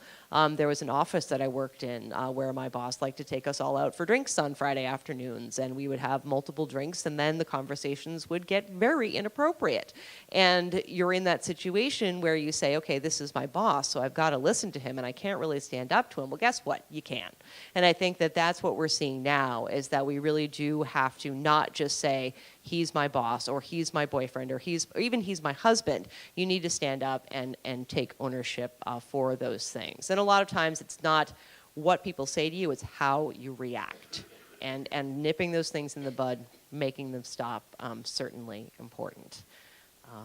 There was an office that I worked in where my boss liked to take us all out for drinks on Friday afternoons, and we would have multiple drinks, and then the conversations would get very inappropriate. And you're in that situation where you say, okay, this is my boss, so I've got to listen to him, and I can't really stand up to him. Well, guess what? You can. And I think that that's what we're seeing now, is that we really do have to not just say, he's my boss, or he's my boyfriend, or even he's my husband. You need to stand up and take ownership for those things. And a lot of times it's not what people say to you, it's how you react. And nipping those things in the bud, making them stop, certainly important.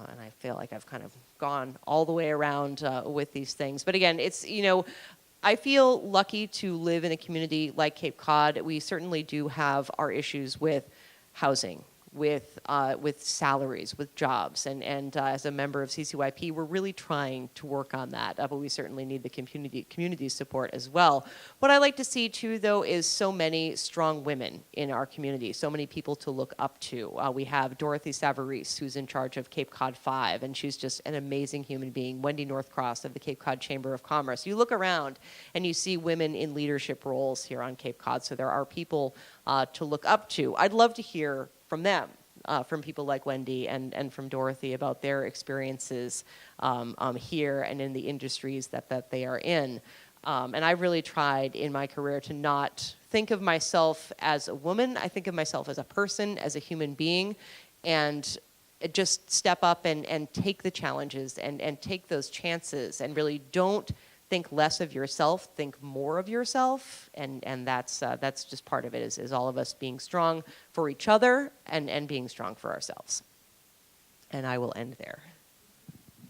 And I feel like I've kind of gone all the way around with these things. But again, it's, I feel lucky to live in a community like Cape Cod. We certainly do have our issues with housing, with salaries, with jobs, and as a member of CCYP, we're really trying to work on that, but we certainly need the community support as well. What I like to see too, though, is so many strong women in our community, so many people to look up to. We have Dorothy Savarese, who's in charge of Cape Cod 5, and she's just an amazing human being. Wendy Northcross of the Cape Cod Chamber of Commerce. You look around and you see women in leadership roles here on Cape Cod, so there are people to look up to. I'd love to hear from them, from people like Wendy and from Dorothy about their experiences here and in the industries that they are in. And I've really tried in my career to not think of myself as a woman. I think of myself as a person, as a human being, and just step up and take the challenges and take those chances, and really don't think less of yourself, think more of yourself, and that's just part of it, is all of us being strong for each other and being strong for ourselves. And I will end there.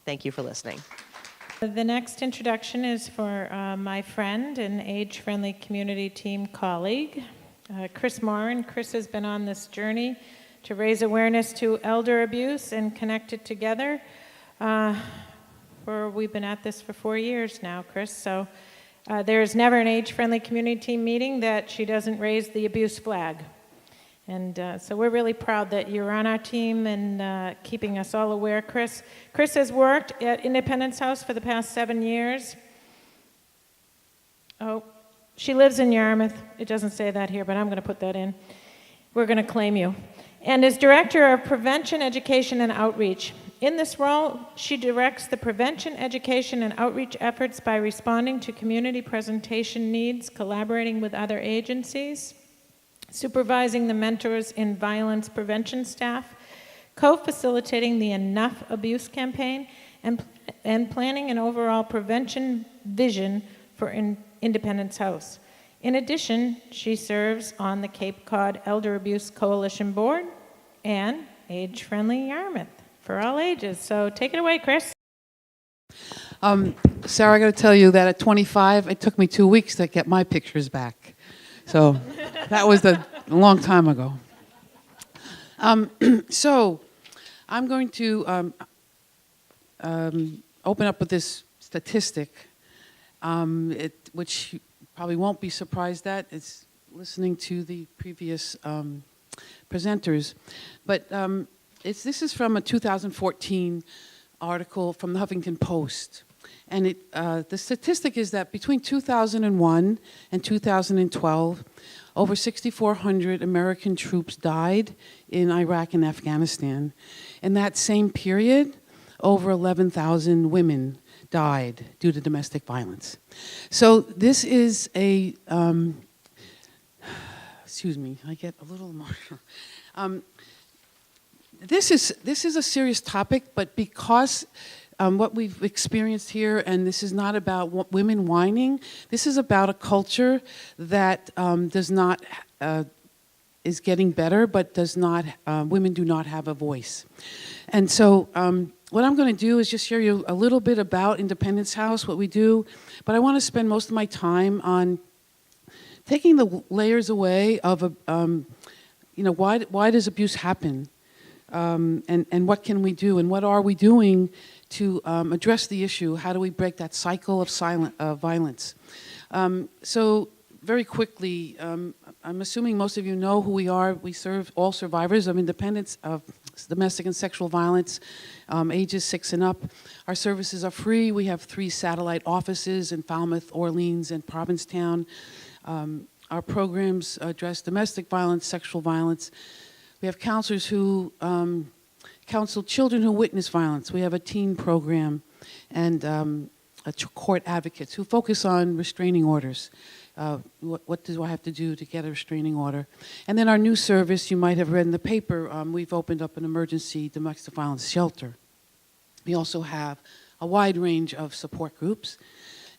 Thank you for listening. The next introduction is for my friend and age-friendly community team colleague, Chris Moran. Chris has been on this journey to raise awareness to elder abuse and connect it together. We've been at this for 4 years now, Chris, so there is never an age-friendly community team meeting that she doesn't raise the abuse flag. And so we're really proud that you're on our team and keeping us all aware, Chris. Chris has worked at Independence House for the past 7 years. Oh, she lives in Yarmouth. It doesn't say that here, but I'm going to put that in. We're going to claim you. And is Director of Prevention, Education, and Outreach. In this role, she directs the prevention, education, and outreach efforts by responding to community presentation needs, collaborating with other agencies, supervising the mentors in violence prevention staff, co-facilitating the Enough Abuse campaign, and planning an overall prevention vision for Independence House. In addition, she serves on the Cape Cod Elder Abuse Coalition Board and Age Friendly Yarmouth for all ages. So take it away, Chris. Sarah, I got to tell you that at 25, it took me 2 weeks to get my pictures back. So that was a long time ago. So I'm going to open up with this statistic, which you probably won't be surprised at. It's listening to the previous presenters. But this is from a 2014 article from the Huffington Post. And the statistic is that between 2001 and 2012, over 6,400 American troops died in Iraq and Afghanistan. In that same period, over 11,000 women died due to domestic violence. So this is a, excuse me, I get a little emotional. This is a serious topic, but because what we've experienced here, and this is not about women whining, this is about a culture that is getting better, but women do not have a voice. And so what I'm going to do is just share you a little bit about Independence House, what we do, but I want to spend most of my time on taking the layers away of, why does abuse happen? And what can we do, and what are we doing to address the issue? How do we break that cycle of violence? So very quickly, I'm assuming most of you know who we are. We serve all survivors of domestic and sexual violence, ages 6 and up. Our services are free. We have 3 satellite offices in Falmouth, Orleans, and Provincetown. Our programs address domestic violence, sexual violence. We have counselors who counsel children who witness violence. We have a teen program and court advocates who focus on restraining orders. What do I have to do to get a restraining order? And then our new service, you might have read in the paper, we've opened up an emergency domestic violence shelter. We also have a wide range of support groups.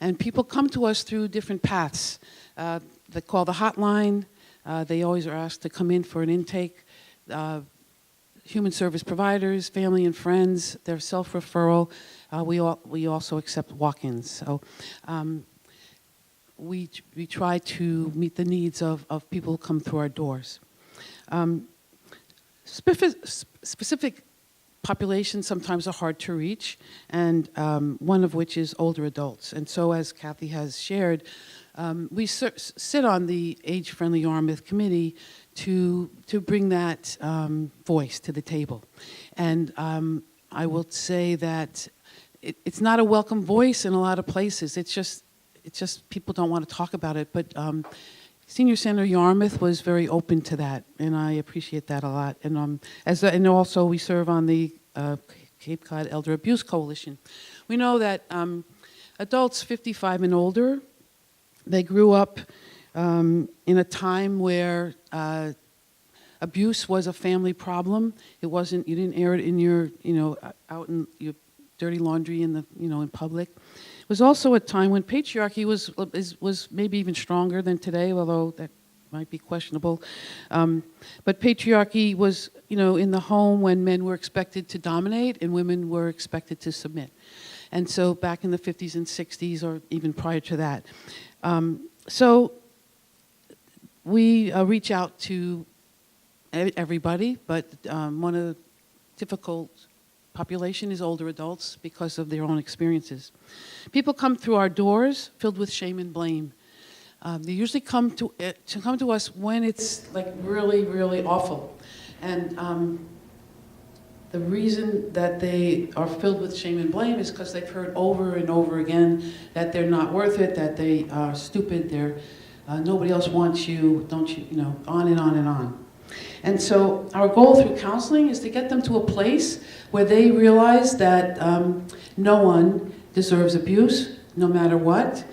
And people come to us through different paths. They call the hotline. They always are asked to come in for an intake. Human service providers, family and friends, their self-referral. We also accept walk-ins. So we try to meet the needs of people who come through our doors. Specific populations sometimes are hard to reach, and one of which is older adults. And so, as Kathy has shared, we sit on the Age Friendly Yarmouth Committee to bring that voice to the table. And I will say that it's not a welcome voice in a lot of places. It's just people don't want to talk about it. But Senior Center Yarmouth was very open to that, and I appreciate that a lot. And and also we serve on the Cape Cod Elder Abuse Coalition. We know that adults 55 and older, they grew up in a time where abuse was a family problem. It wasn't, you didn't air it in your, out in your dirty laundry in the, in public. It was also a time when patriarchy was maybe even stronger than today, although that might be questionable. But patriarchy was, in the home when men were expected to dominate and women were expected to submit. And so back in the 50s and 60s, or even prior to that. So we reach out to everybody, but one of the difficult population is older adults because of their own experiences. People come through our doors filled with shame and blame. They usually come to us when it's like really, really awful. And the reason that they are filled with shame and blame is because they've heard over and over again that they're not worth it, that they are stupid, nobody else wants you, don't you, on and on and on. And so our goal through counseling is to get them to a place where they realize that no one deserves abuse, no matter what,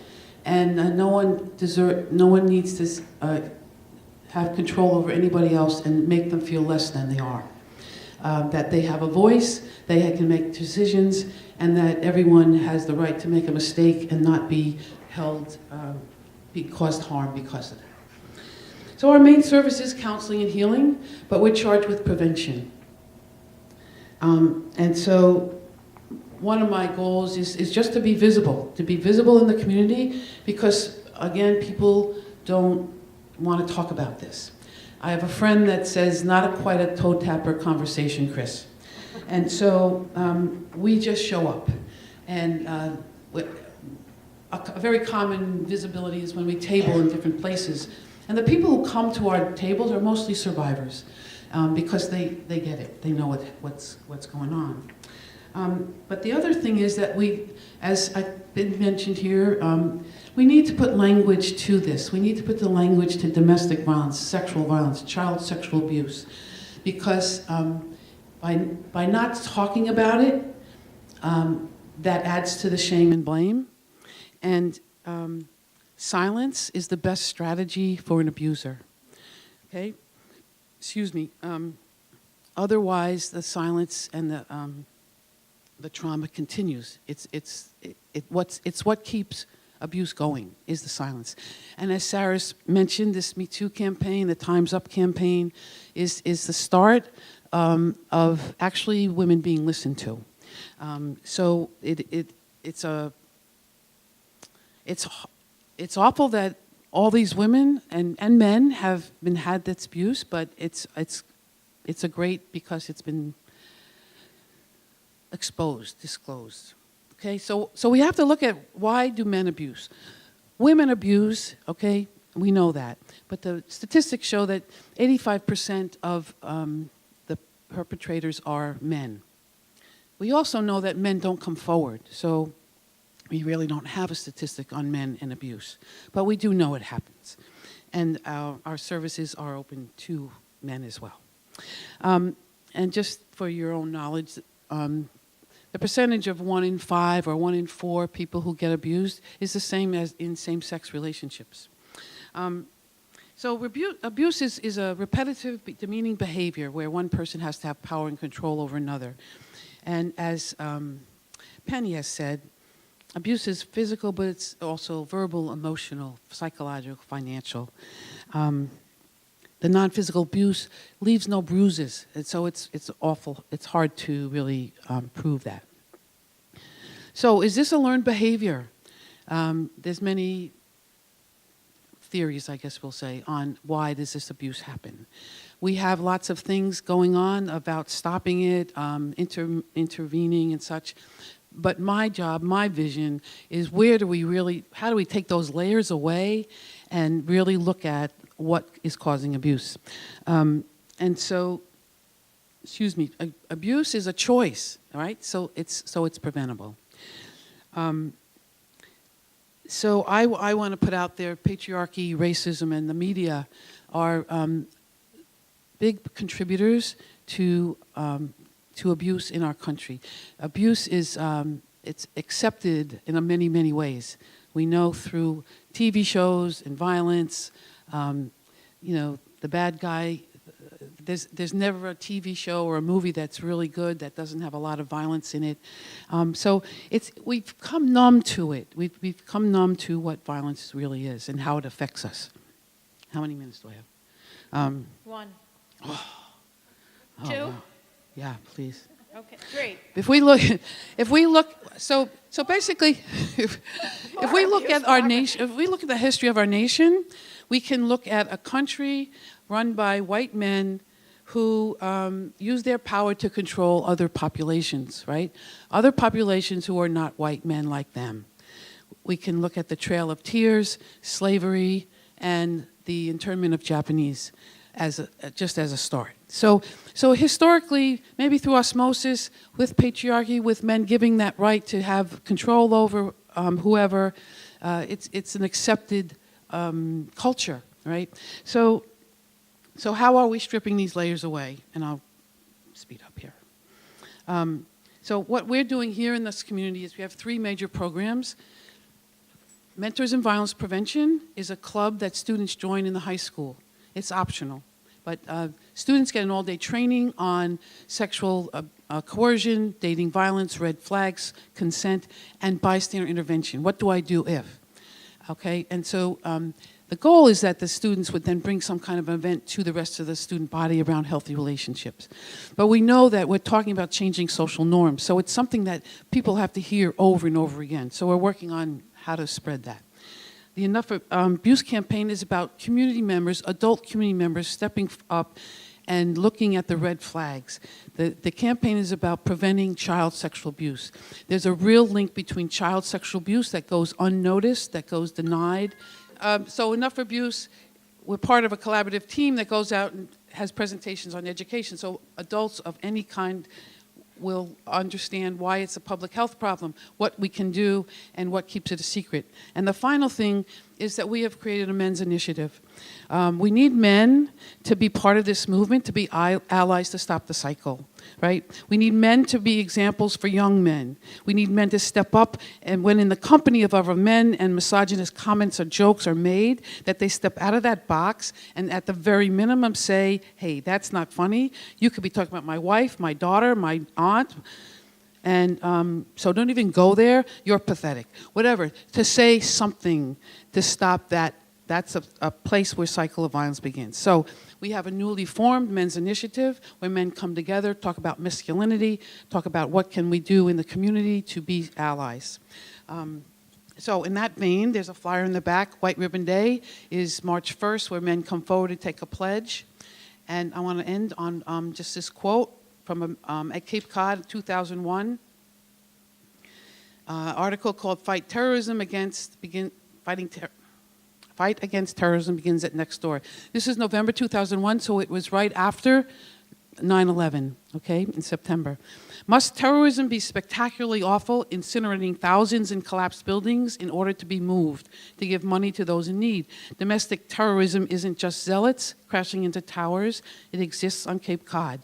and no one needs to have control over anybody else and make them feel less than they are. That they have a voice, they can make decisions, and that everyone has the right to make a mistake and not be caused harm because of that. So our main service is counseling and healing, but we're charged with prevention. And so one of my goals is just to be visible in the community, because again, people don't want to talk about this. I have a friend that says, not quite a toe tapper conversation, Chris. And so we just show up. And a very common visibility is when we table in different places. And the people who come to our tables are mostly survivors because they get it. They know what's going on. But the other thing is that we, as I've been mentioned here, we need to put language to this. We need to put the language to domestic violence, sexual violence, child sexual abuse. Because by not talking about it, that adds to the shame and blame. And silence is the best strategy for an abuser. Okay? Excuse me. Otherwise, the silence and the trauma continues. It's what keeps abuse going, is the silence. And as Sarah mentioned, this Me Too campaign, the Time's Up campaign, is the start of actually women being listened to. So it's awful that all these women and men have had this abuse, but it's a great because it's been disclosed. Okay, so we have to look at, why do men abuse? Women abuse, okay, we know that. But the statistics show that 85% of the perpetrators are men. We also know that men don't come forward, so we really don't have a statistic on men and abuse. But we do know it happens. And our services are open to men as well. And just for your own knowledge, the percentage of 1 in 5 or 1 in 4 people who get abused is the same as in same-sex relationships. So abuse is a repetitive, demeaning behavior where one person has to have power and control over another. And as Penny has said, abuse is physical, but it's also verbal, emotional, psychological, financial. The non-physical abuse leaves no bruises, and so it's awful. It's hard to really prove that. So is this a learned behavior? There's many theories, I guess we'll say, on why does this abuse happen. We have lots of things going on about stopping it, intervening and such. But my job, my vision, is how do we take those layers away and really look at what is causing abuse? And so, abuse is a choice, all right? So it's preventable. So I want to put out there, patriarchy, racism, and the media are big contributors to abuse in our country. Abuse is it's accepted in many, many ways. We know through TV shows and violence, the bad guy, there's never a TV show or a movie that's really good that doesn't have a lot of violence in it. So we've come numb to it. We've come numb to what violence really is and how it affects us. How many minutes do I have? 1. Oh, Two? wow. Yeah, please. Okay, great. If we look, so basically, if we look at our nation, if we look at the history of our nation, we can look at a country run by white men who use their power to control other populations, right? Other populations who are not white men like them. We can look at the Trail of Tears, slavery, and the internment of Japanese just as a start. So historically, maybe through osmosis, with patriarchy, with men giving that right to have control over whoever, it's an accepted culture, right? So how are we stripping these layers away? And I'll speed up here. So what we're doing here in this community is we have 3 major programs. Mentors in Violence Prevention is a club that students join in the high school. It's optional. But students get an all-day training on sexual coercion, dating violence, red flags, consent, and bystander intervention. What do I do if? Okay, and so the goal is that the students would then bring some kind of event to the rest of the student body around healthy relationships. But we know that we're talking about changing social norms, so it's something that people have to hear over and over again. So we're working on how to spread that. The Enough Abuse campaign is about community members, adult community members, stepping up and looking at the red flags. The campaign is about preventing child sexual abuse. There's a real link between child sexual abuse that goes unnoticed, that goes denied. So Enough Abuse, we're part of a collaborative team that goes out and has presentations on education. So adults of any kind will understand why it's a public health problem, what we can do, and what keeps it a secret. And the final thing is that we have created a men's initiative. We need men to be part of this movement, to be allies to stop the cycle, right? We need men to be examples for young men. We need men to step up, and when in the company of other men and misogynist comments or jokes are made, that they step out of that box and at the very minimum say, hey, that's not funny. You could be talking about my wife, my daughter, my aunt, and so don't even go there. You're pathetic. Whatever. To say something to stop that. That's a place where cycle of violence begins. So we have a newly formed men's initiative where men come together, talk about masculinity, talk about what can we do in the community to be allies. So in that vein, there's a flyer in the back. White Ribbon Day is March 1st, where men come forward and take a pledge. And I want to end on just this quote from at Cape Cod, 2001. Article called Fight Against Terrorism Begins at Next Door. This is November 2001, so it was right after 9/11, okay, in September. Must terrorism be spectacularly awful, incinerating thousands in collapsed buildings in order to be moved, to give money to those in need? Domestic terrorism isn't just zealots crashing into towers. It exists on Cape Cod.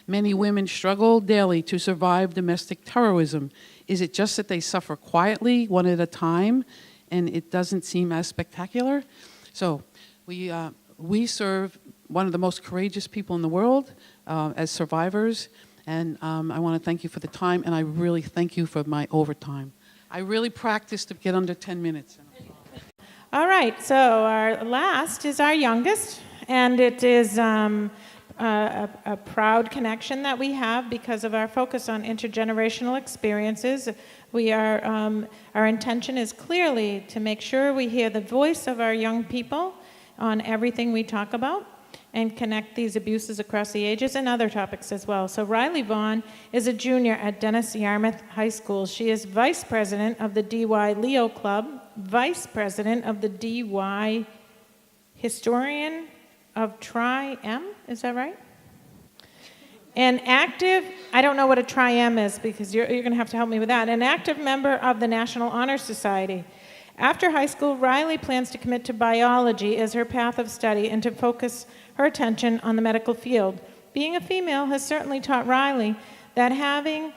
Many women struggle daily to survive domestic terrorism. Is it just that they suffer quietly, one at a time, and it doesn't seem as spectacular? So we serve one of the most courageous people in the world as survivors, and I want to thank you for the time, and I really thank you for my overtime. I really practiced to get under 10 minutes. All right, so our last is our youngest, and it is a proud connection that we have because of our focus on intergenerational experiences. We are, our intention is clearly to make sure we hear the voice of our young people on everything we talk about and connect these abuses across the ages and other topics as well. So Riley Vaughn is a junior at Dennis Yarmouth High School. She is vice president of the DY Leo Club, vice president of the DY Historian of Tri-M, is that right? An active, I don't know what a Tri-M is because you're going to have to help me with that, an active member of the National Honor Society. After high school, Riley plans to commit to biology as her path of study and to focus her attention on the medical field. Being a female has certainly taught Riley that having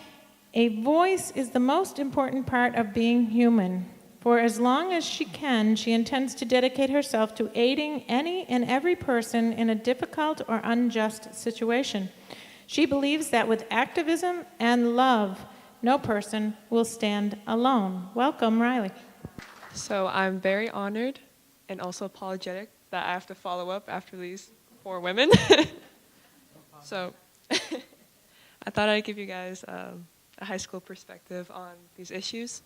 a voice is the most important part of being human. For as long as she can, she intends to dedicate herself to aiding any and every person in a difficult or unjust situation. She believes that with activism and love, no person will stand alone. Welcome, Riley. So I'm very honored and also apologetic that I have to follow up after these 4 women. So I thought I'd give you guys a high school perspective on these issues.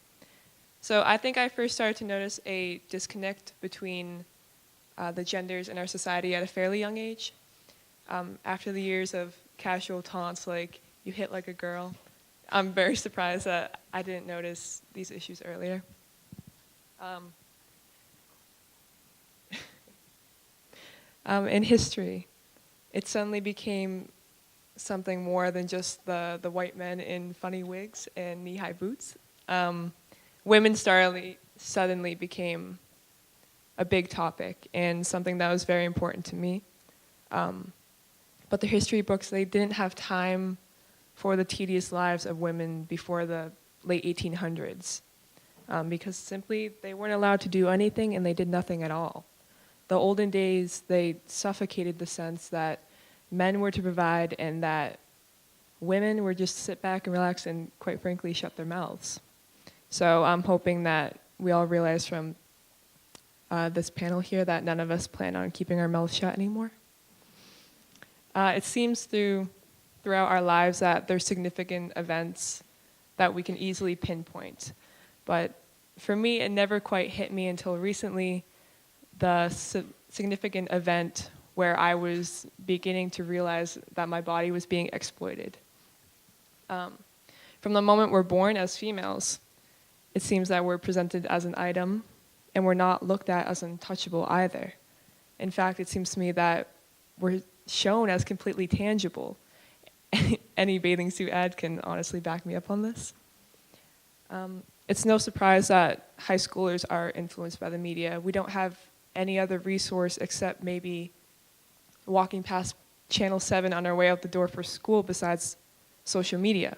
So I think I first started to notice a disconnect between the genders in our society at a fairly young age. After the years of casual taunts like, you hit like a girl, I'm very surprised that I didn't notice these issues earlier. In history, it suddenly became something more than just the white men in funny wigs and knee-high boots. Women suddenly became a big topic and something that was very important to me. But the history books, they didn't have time for the tedious lives of women before the late 1800s because simply they weren't allowed to do anything and they did nothing at all. The olden days, they suffocated the sense that men were to provide and that women were just to sit back and relax and, quite frankly, shut their mouths. So I'm hoping that we all realize from this panel here that none of us plan on keeping our mouths shut anymore. It seems throughout our lives that there's significant events that we can easily pinpoint. But for me, it never quite hit me until recently, the significant event where I was beginning to realize that my body was being exploited. From the moment we're born as females, it seems that we're presented as an item and we're not looked at as untouchable either. In fact, it seems to me that we're shown as completely tangible. Any bathing suit ad can honestly back me up on this. It's no surprise that high schoolers are influenced by the media. We don't have any other resource except maybe walking past Channel 7 on our way out the door for school besides social media.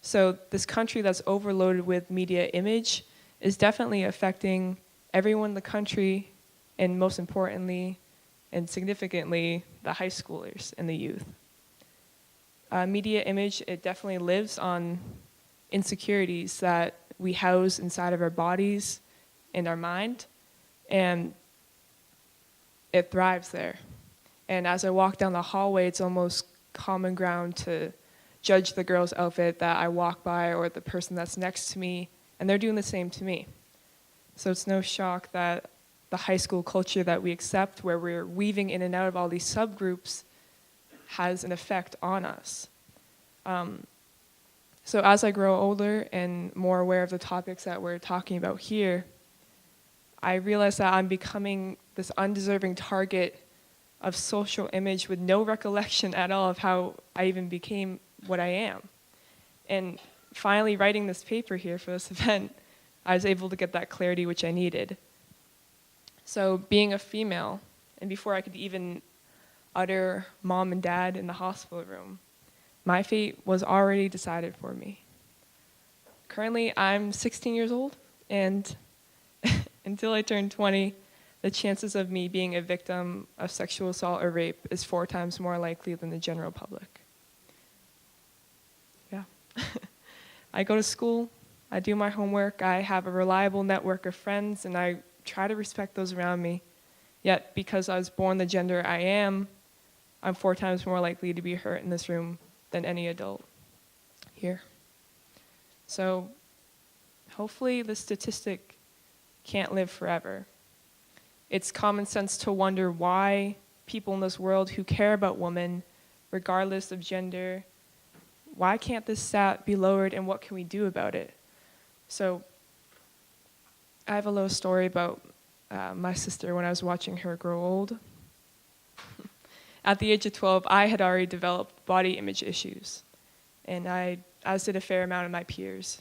So this country that's overloaded with media image is definitely affecting everyone in the country, and most importantly and significantly, the high schoolers and the youth. Media image, it definitely lives on insecurities that we house inside of our bodies and our mind, and it thrives there. And as I walk down the hallway, it's almost common ground to judge the girl's outfit that I walk by or the person that's next to me, and they're doing the same to me. So it's no shock that the high school culture that we accept, where we're weaving in and out of all these subgroups, has an effect on us. So as I grow older and more aware of the topics that we're talking about here, I realize that I'm becoming this undeserving target of social image with no recollection at all of how I even became what I am. And finally, writing this paper here for this event, I was able to get that clarity which I needed. So being a female, and before I could even utter mom and dad in the hospital room, my fate was already decided for me. Currently, I'm 16 years old, and until I turn 20, the chances of me being a victim of sexual assault or rape is 4 times more likely than the general public. Yeah. I go to school, I do my homework, I have a reliable network of friends, and I try to respect those around me. Yet, because I was born the gender I am, I'm 4 times more likely to be hurt in this room than any adult here. So, hopefully this statistic can't live forever. It's common sense to wonder why people in this world who care about women, regardless of gender, why can't this stat be lowered and what can we do about it? So, I have a little story about my sister when I was watching her grow old. At the age of 12, I had already developed body image issues, and as did a fair amount of my peers.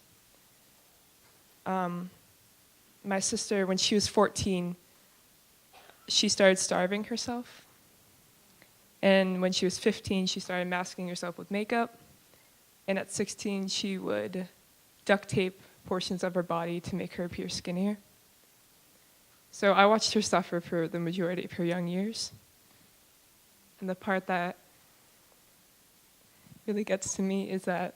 My sister, when she was 14, she started starving herself. And when she was 15, she started masking herself with makeup. And at 16, she would duct tape portions of her body to make her appear skinnier. So I watched her suffer for the majority of her young years. And the part that really gets to me is that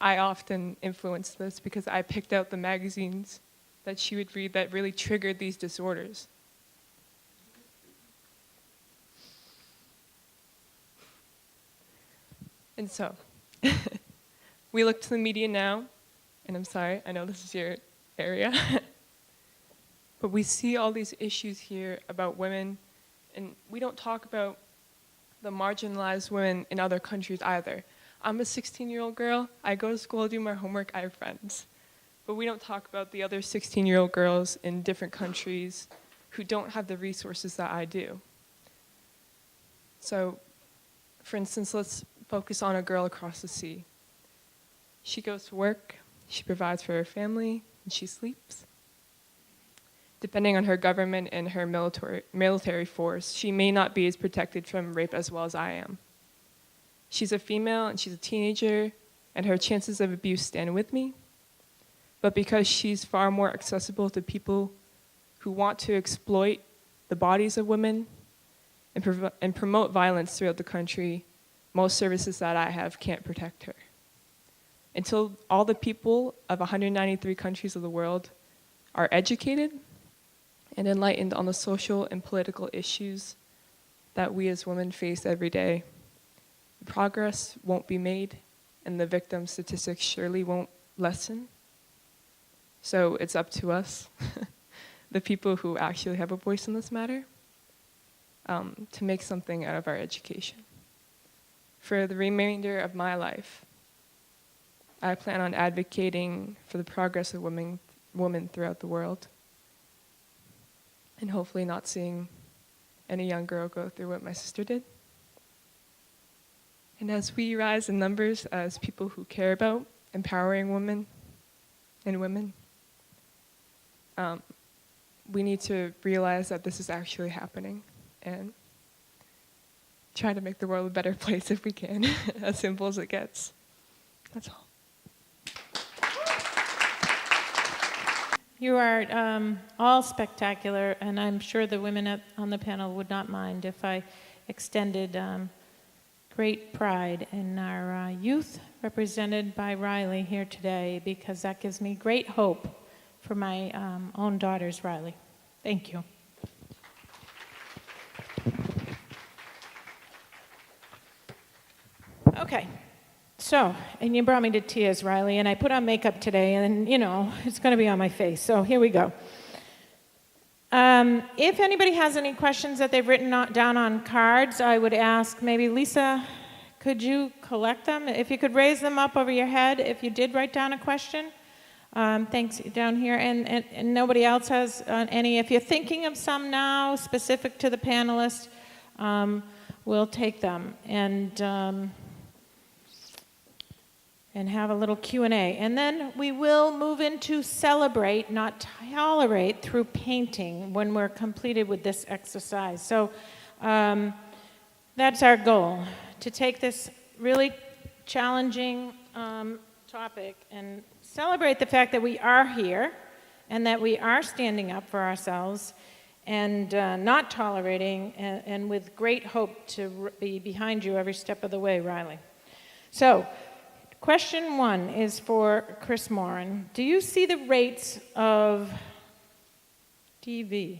I often influenced this because I picked out the magazines that she would read that really triggered these disorders. And so, we look to the media now, and I'm sorry, I know this is your area, but we see all these issues here about women, and we don't talk about the marginalized women in other countries either. I'm a 16-year-old girl, I go to school, do my homework, I have friends. But we don't talk about the other 16-year-old girls in different countries who don't have the resources that I do. So, for instance, let's focus on a girl across the sea. She goes to work, she provides for her family, and she sleeps. Depending on her government and her military force, she may not be as protected from rape as well as I am. She's a female and she's a teenager, and her chances of abuse stand with me. But because she's far more accessible to people who want to exploit the bodies of women and promote violence throughout the country, most services that I have can't protect her. Until all the people of 193 countries of the world are educated and enlightened on the social and political issues that we as women face every day, progress won't be made and the victim statistics surely won't lessen. So it's up to us, the people who actually have a voice in this matter, to make something out of our education. For the remainder of my life, I plan on advocating for the progress of women throughout the world, and hopefully not seeing any young girl go through what my sister did. And as we rise in numbers as people who care about empowering women and women, we need to realize that this is actually happening and try to make the world a better place if we can, as simple as it gets. That's all. You are all spectacular, and I'm sure the women on the panel would not mind if I extended great pride in our youth represented by Riley here today, because that gives me great hope for my own daughters, Riley. Thank you. Okay. So, and you brought me to tears, Riley, and I put on makeup today, and, you know, it's going to be on my face. So here we go. If anybody has any questions that they've written down on cards, I would ask maybe, Lisa, could you collect them? If you could raise them up over your head if you did write down a question. Thanks, down here. And nobody else has any. If you're thinking of some now specific to the panelists, we'll take them. And have a little Q&A. And then we will move into celebrate, not tolerate, through painting when we're completed with this exercise. So that's our goal, to take this really challenging topic and celebrate the fact that we are here and that we are standing up for ourselves and not tolerating, and with great hope to be behind you every step of the way, Riley. So, question 1 is for Chris Morin. Do you see the rates of DV?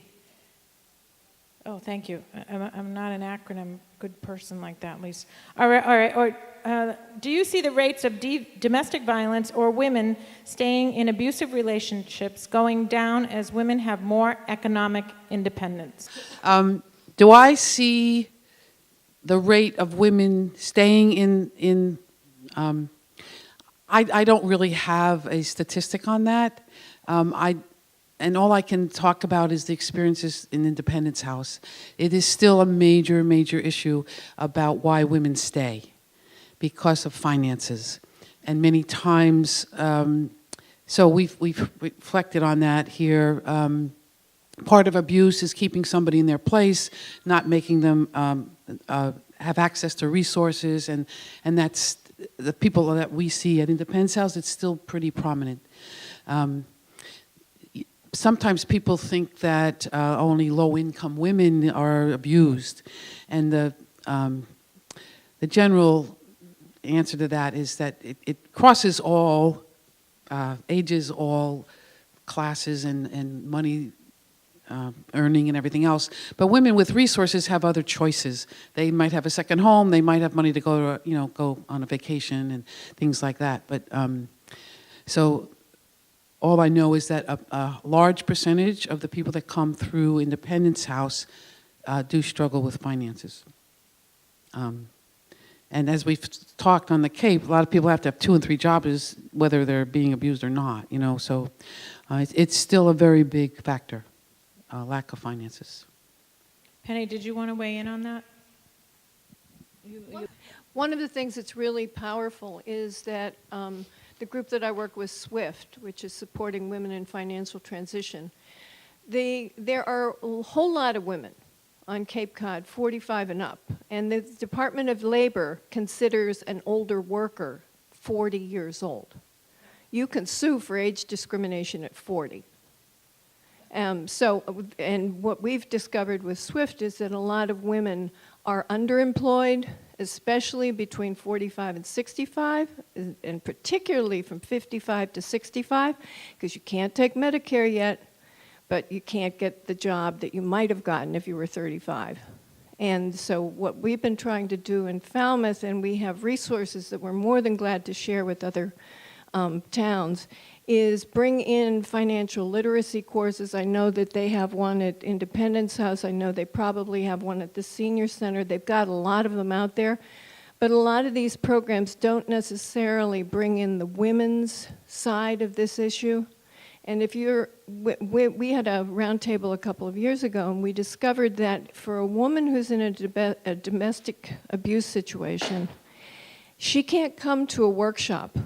Oh, thank you. I'm not an acronym good person like that, Lisa. All right. Or do you see the rates of domestic violence or women staying in abusive relationships going down as women have more economic independence? Do I see the rate of women staying in I don't really have a statistic on that. And all I can talk about is the experiences in Independence House. It is still a major, major issue about why women stay, because of finances. And many times, so we've reflected on that here. Part of abuse is keeping somebody in their place, not making them have access to resources, and that's the people that we see at Independence House. It's still pretty prominent. Sometimes people think that only low-income women are abused, and the general answer to that is that it crosses all ages, all classes, and money earning and everything else. But women with resources have other choices. They might have a second home. They might have money to go to, go on a vacation and things like that. But so all I know is that a large percentage of the people that come through Independence House do struggle with finances. And as we've talked on the Cape, a lot of people have to have 2 and 3 jobs, whether they're being abused or not. So it's still a very big factor, lack of finances. Penny, did you want to weigh in on that? One of the things that's really powerful is that the group that I work with, SWIFT, which is supporting women in financial transition, there are a whole lot of women on Cape Cod, 45 and up, and the Department of Labor considers an older worker 40 years old. You can sue for age discrimination at 40. And what we've discovered with SWIFT is that a lot of women are underemployed, especially between 45 and 65, and particularly from 55 to 65, because you can't take Medicare yet, but you can't get the job that you might have gotten if you were 35. And so what we've been trying to do in Falmouth, and we have resources that we're more than glad to share with other towns, is bring in financial literacy courses. I know that they have one at Independence House. I know they probably have one at the Senior Center. They've got a lot of them out there. But a lot of these programs don't necessarily bring in the women's side of this issue. And if we had a roundtable a couple of years ago, and we discovered that for a woman who's in a domestic abuse situation, she can't come to a workshop,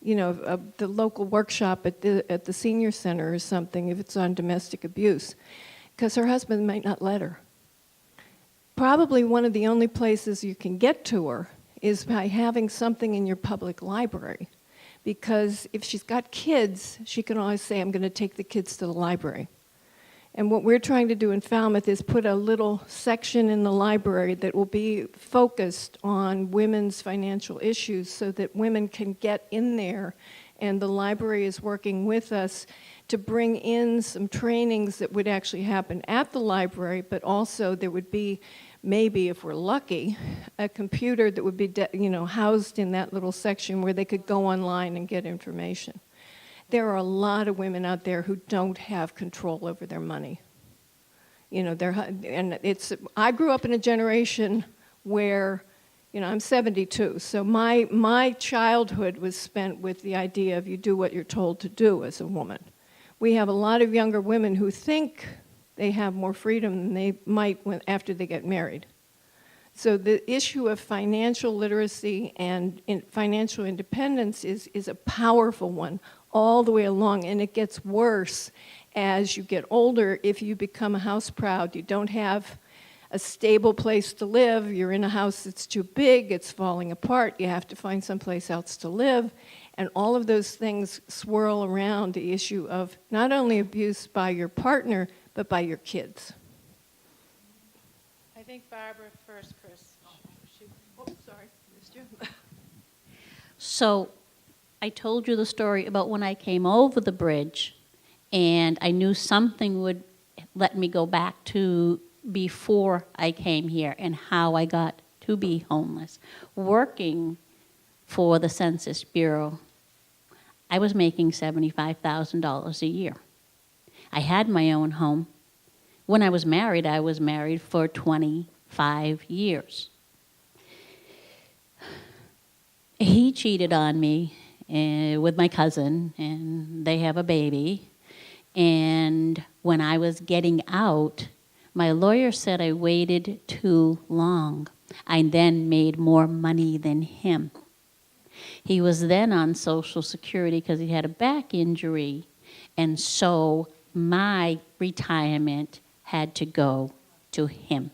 the local workshop at the senior center or something if it's on domestic abuse, because her husband might not let her. Probably one of the only places you can get to her is by having something in your public library. Because if she's got kids, she can always say, I'm going to take the kids to the library. And what we're trying to do in Falmouth is put a little section in the library that will be focused on women's financial issues so that women can get in there. And the library is working with us to bring in some trainings that would actually happen at the library, but also there would be, maybe if we're lucky, a computer that would be housed in that little section where they could go online and get information. There are a lot of women out there who don't have control over their money. I grew up in a generation where, I'm 72, so my childhood was spent with the idea of you do what you're told to do as a woman. We have a lot of younger women who think they have more freedom than they might after they get married. So the issue of financial literacy and financial independence is a powerful one all the way along, and it gets worse as you get older. If you become a house proud, you don't have a stable place to live, you're in a house that's too big, it's falling apart, you have to find someplace else to live, and all of those things swirl around the issue of not only abuse by your partner, but by your kids. I think Barbara first, Chris. Sorry, missed you. So I told you the story about when I came over the bridge and I knew something would let me go back to before I came here and how I got to be homeless. Working for the Census Bureau, I was making $75,000 a year. I had my own home. When I was married for 25 years. He cheated on me with my cousin, and they have a baby. And when I was getting out, my lawyer said I waited too long. I then made more money than him. He was then on Social Security because he had a back injury, and so my retirement had to go to him.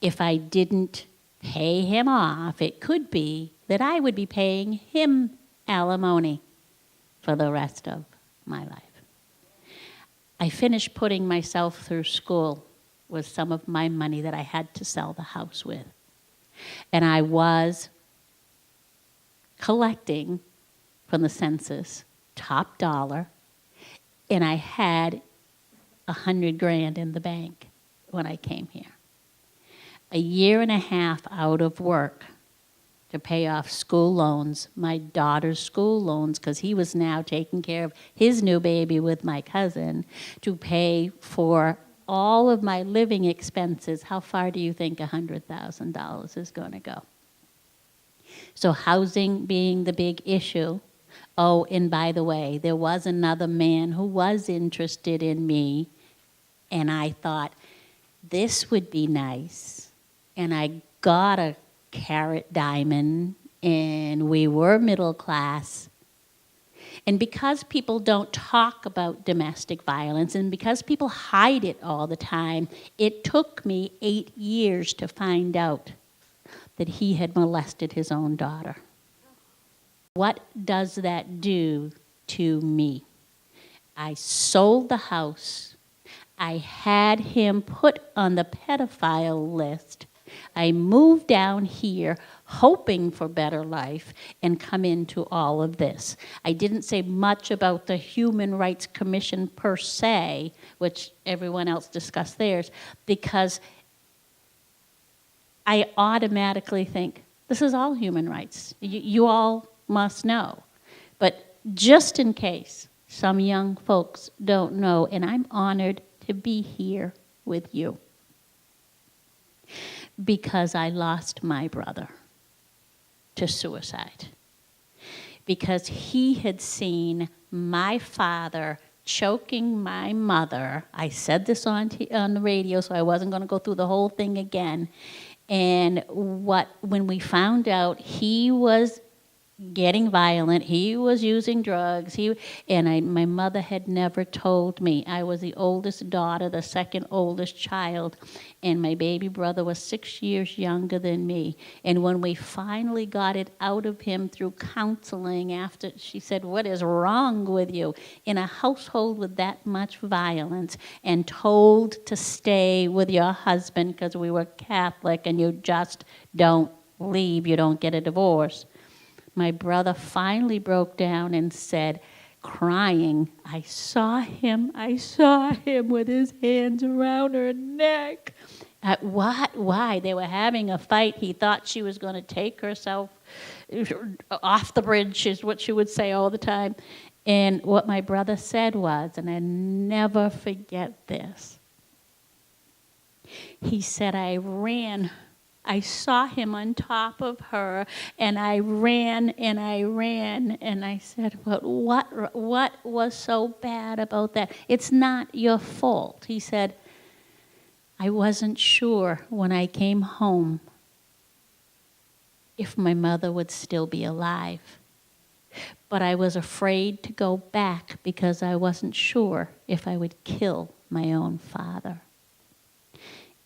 If I didn't pay him off, it could be that I would be paying him alimony for the rest of my life. I finished putting myself through school with some of my money that I had to sell the house with. And I was collecting from the census top dollar And I had 100 grand in the bank when I came here. A year and a half out of work to pay off school loans, my daughter's school loans, because he was now taking care of his new baby with my cousin, to pay for all of my living expenses. How far do you think $100,000 is going to go? So housing being the big issue. Oh, and by the way, there was another man who was interested in me, and I thought, this would be nice. And I got a carat diamond, and we were middle class. And because people don't talk about domestic violence, and because people hide it all the time, it took me 8 years to find out that he had molested his own daughter. What does that do to me? I sold the house. I had him put on the pedophile list. I moved down here hoping for better life and come into all of this. I didn't say much about the Human Rights Commission per se, which everyone else discussed theirs, because I automatically think, this is all human rights. You all must know. But just in case some young folks don't know, and I'm honored to be here with you, because I lost my brother to suicide. Because he had seen my father choking my mother. I said this on the radio, so I wasn't going to go through the whole thing again. And when we found out he was getting violent, he was using drugs, my mother had never told me. I was the oldest daughter, the second oldest child, and my baby brother was 6 years younger than me. And when we finally got it out of him through counseling, after she said, what is wrong with you? In a household with that much violence, and told to stay with your husband because we were Catholic and you just don't leave, you don't get a divorce. My brother finally broke down and said, crying, I saw him with his hands around her neck. What? Why? They were having a fight. He thought she was going to take herself off the bridge, is what she would say all the time. And what my brother said was, and I never forget this, he said, I saw him on top of her, and I ran, and I said, but what was so bad about that? It's not your fault. He said, I wasn't sure when I came home if my mother would still be alive. But I was afraid to go back because I wasn't sure if I would kill my own father.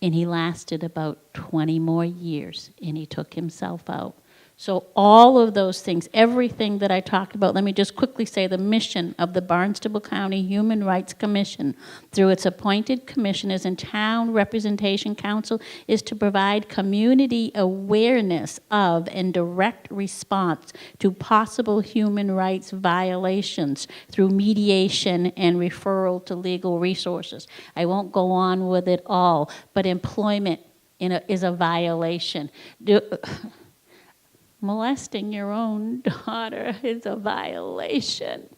And he lasted about 20 more years, and he took himself out. So all of those things, everything that I talked about, let me just quickly say the mission of the Barnstable County Human Rights Commission through its appointed commissioners and town representation council is to provide community awareness of and direct response to possible human rights violations through mediation and referral to legal resources. I won't go on with it all, but employment is a violation. Molesting your own daughter is a violation.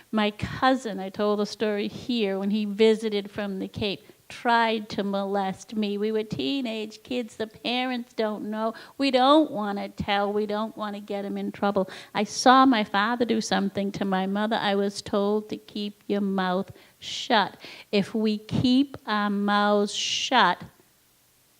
My cousin, I told a story here, when he visited from the Cape, tried to molest me. We were teenage kids. The parents don't know. We don't want to tell. We don't want to get him in trouble. I saw my father do something to my mother. I was told to keep your mouth shut. If we keep our mouths shut,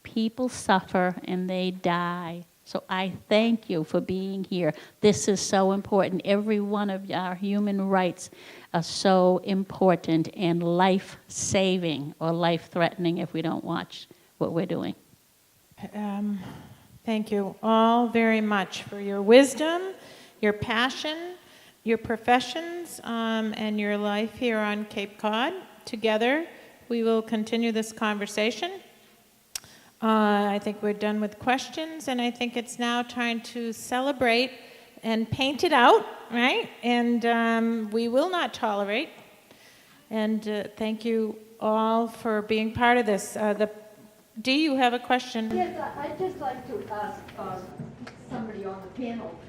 people suffer and they die. So I thank you for being here. This is so important. Every one of our human rights are so important and life-saving or life-threatening if we don't watch what we're doing. Thank you all very much for your wisdom, your passion, your professions, and your life here on Cape Cod. Together, we will continue this conversation. I think we're done with questions, and I think it's now time to celebrate and paint it out, right? And we will not tolerate And thank you all for being part of this. Dee, you have a question? Yes, I'd just like to ask somebody on the panel.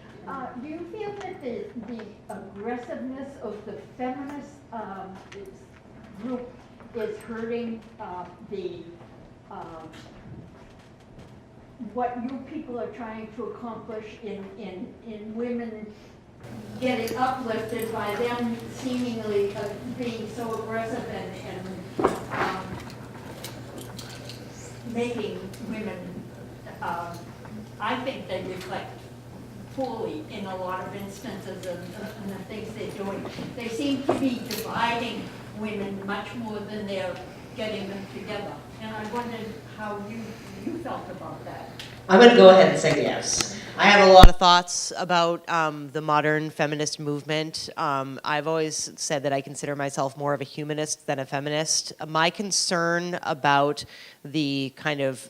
Do you feel that the aggressiveness of the feminist group is hurting what you people are trying to accomplish in women getting uplifted by them seemingly being so aggressive and making women, I think they reflect poorly in a lot of instances of the things they're doing. They seem to be dividing women much more than they're getting them together. And I wondered how you felt about that. I'm going to go ahead and say yes. I have a lot of thoughts about the modern feminist movement. I've always said that I consider myself more of a humanist than a feminist. My concern about the kind of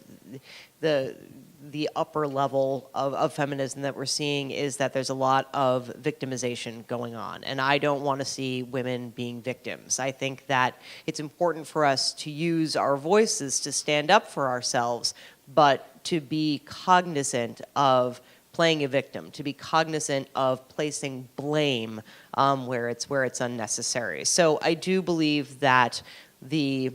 the upper level of feminism that we're seeing is that there's a lot of victimization going on, and I don't want to see women being victims. I think that it's important for us to use our voices to stand up for ourselves, but to be cognizant of playing a victim, to be cognizant of placing blame where it's unnecessary. So I do believe that the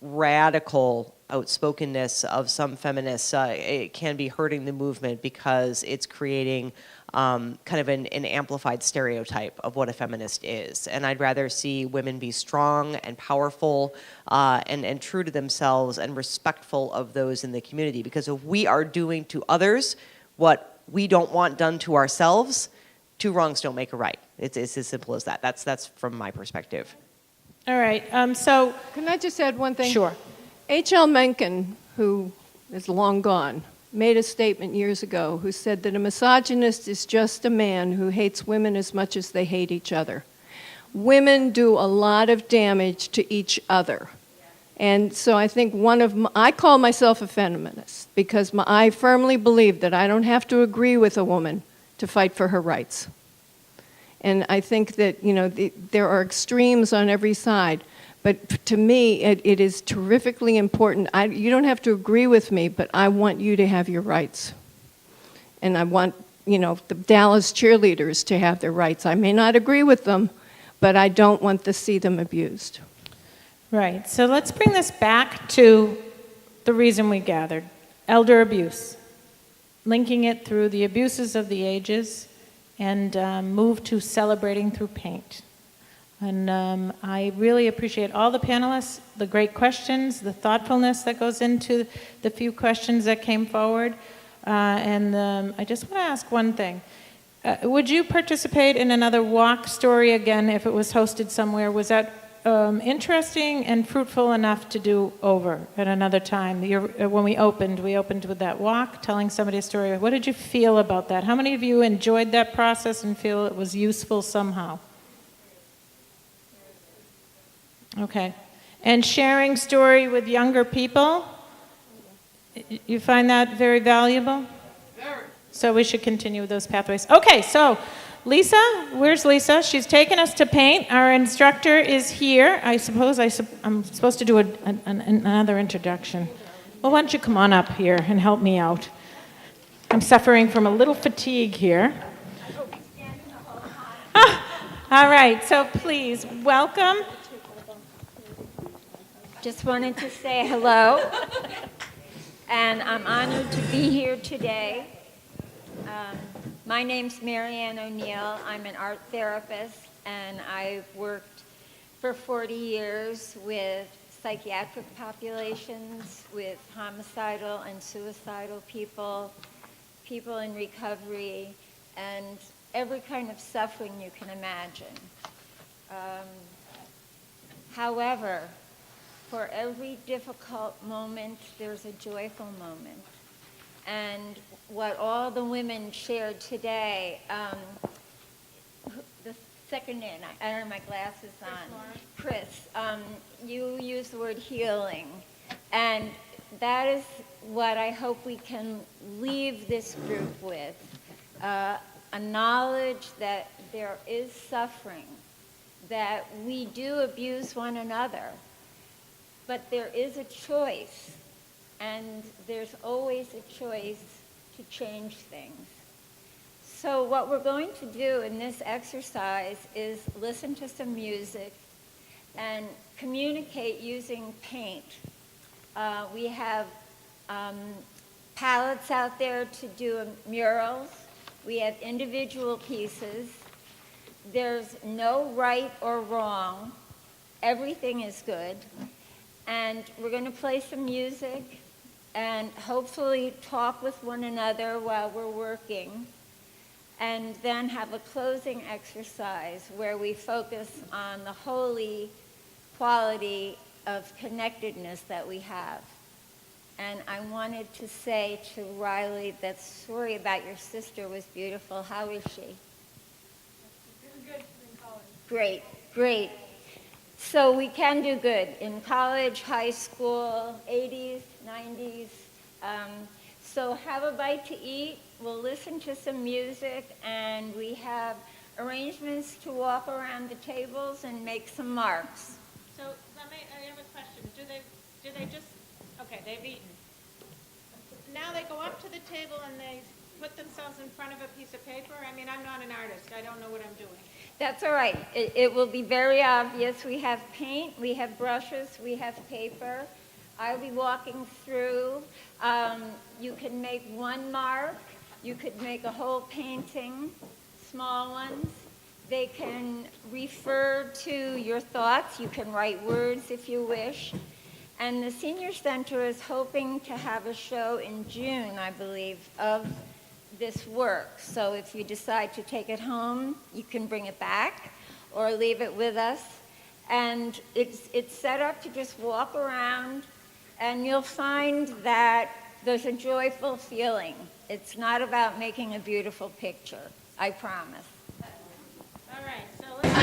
radical outspokenness of some feminists it can be hurting the movement because it's creating kind of an amplified stereotype of what a feminist is. And I'd rather see women be strong and powerful and true to themselves and respectful of those in the community. Because if we are doing to others what we don't want done to ourselves, two wrongs don't make a right. It's as simple as that. That's from my perspective. All right, so... Can I just add one thing? Sure. H.L. Mencken, who is long gone, made a statement years ago who said that a misogynist is just a man who hates women as much as they hate each other. Women do a lot of damage to each other. And so I think I call myself a feminist because I firmly believe that I don't have to agree with a woman to fight for her rights. And I think that, there are extremes on every side. But to me, it is terrifically important. You don't have to agree with me, but I want you to have your rights. And I want, the Dallas cheerleaders to have their rights. I may not agree with them, but I don't want to see them abused. Right, so let's bring this back to the reason we gathered, elder abuse. Linking it through the abuses of the ages and move to celebrating through paint. And I really appreciate all the panelists, the great questions, the thoughtfulness that goes into the few questions that came forward. I just want to ask one thing. Would you participate in another walk story again if it was hosted somewhere? Was that interesting and fruitful enough to do over at another time? When we opened with that walk, telling somebody a story. What did you feel about that? How many of you enjoyed that process and feel it was useful somehow? Okay. And sharing story with younger people? You find that very valuable? Very. So we should continue with those pathways. Okay, so Lisa, where's Lisa? She's taken us to paint. Our instructor is here. I suppose I'm supposed to do another introduction. Well, why don't you come on up here and help me out? I'm suffering from a little fatigue here. All right, so please, welcome. Just wanted to say hello, and I'm honored to be here today. My name's Marianne O'Neill. I'm an art therapist, and I've worked for 40 years with psychiatric populations, with homicidal and suicidal people, people in recovery, and every kind of suffering you can imagine. However, for every difficult moment, there's a joyful moment. And what all the women shared today, the second in, I don't have my glasses on, Chris, you used the word healing. And that is what I hope we can leave this group with, a knowledge that there is suffering that we do abuse one another, but there is a choice, and there's always a choice to change things. So what we're going to do in this exercise is listen to some music and communicate using paint. We have palettes out there to do murals. We have individual pieces. There's no right or wrong. Everything is good. And we're going to play some music and hopefully talk with one another while we're working, and then have a closing exercise where we focus on the holy quality of connectedness that we have. And I wanted to say to Riley, that story about your sister was beautiful. How is she? Good in college. Great, great. So we can do good in college, high school, 80s, 90s. So have a bite to eat. We'll listen to some music, and we have arrangements to walk around the tables and make some marks. So I have a question. Do they just, okay, they've eaten. Now they go up to the table and they put themselves in front of a piece of paper? I mean, I'm not an artist. I don't know what I'm doing. That's all right. It will be very obvious. We have paint, we have brushes, we have paper. I'll be walking through. You can make one mark. You could make a whole painting, small ones. They can refer to your thoughts. You can write words if you wish. And the Senior Center is hoping to have a show in June, I believe, of this work. So if you decide to take it home, you can bring it back or leave it with us. And it's set up to just walk around, and you'll find that there's a joyful feeling. It's not about making a beautiful picture, I promise. All right, so let's...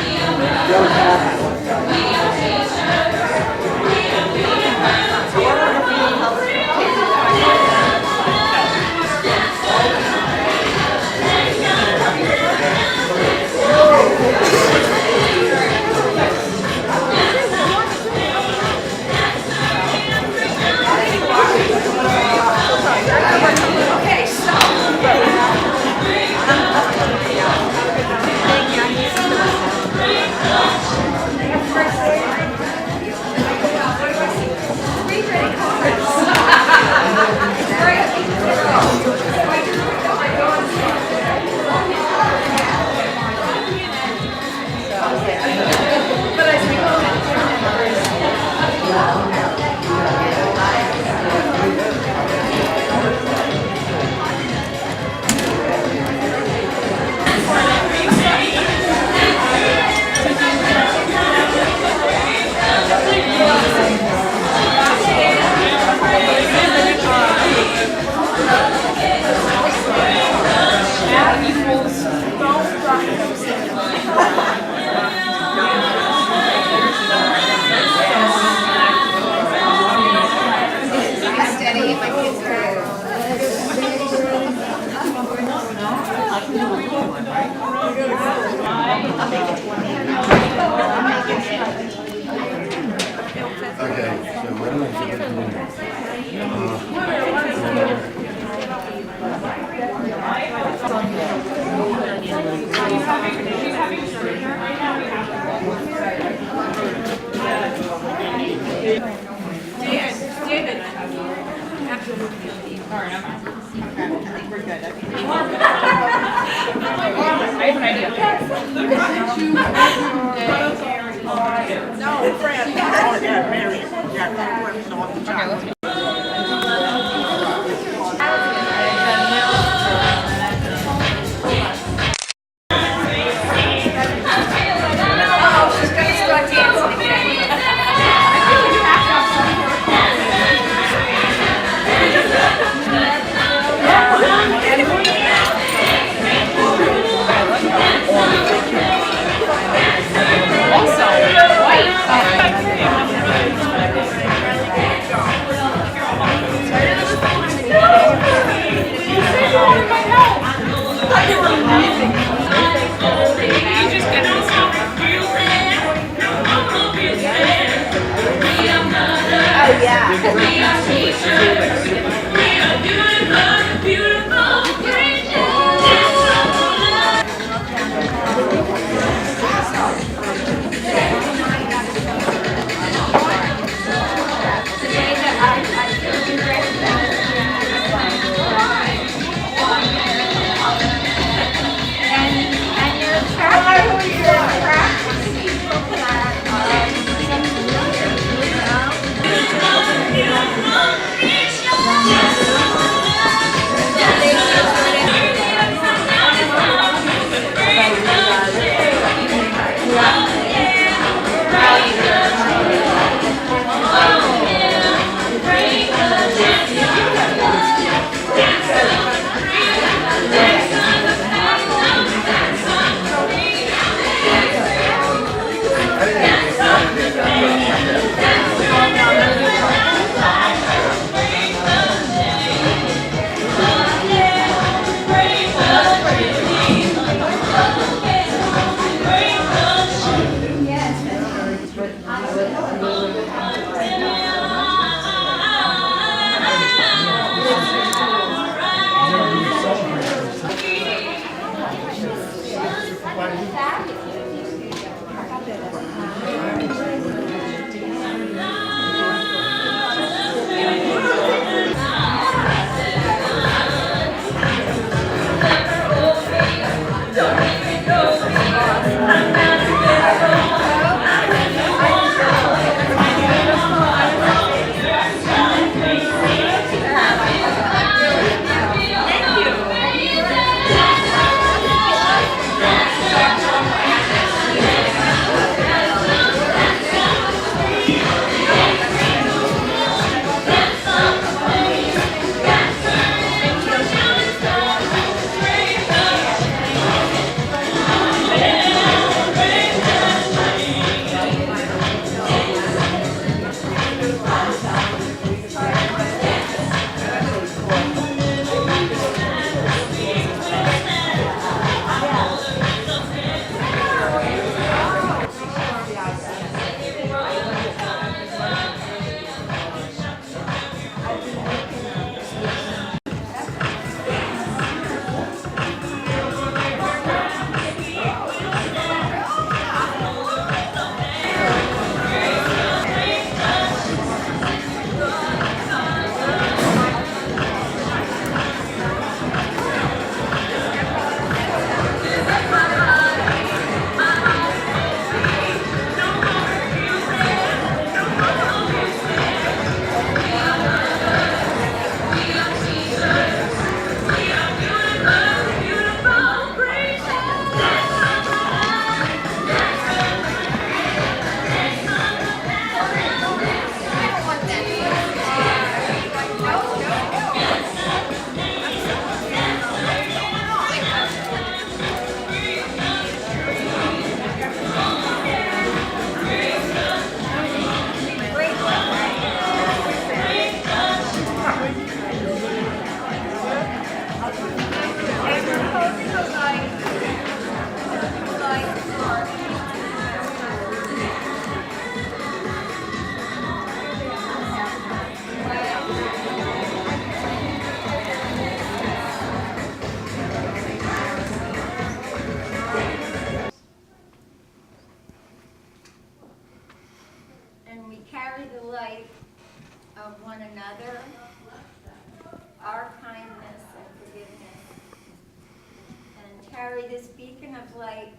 carry this beacon of light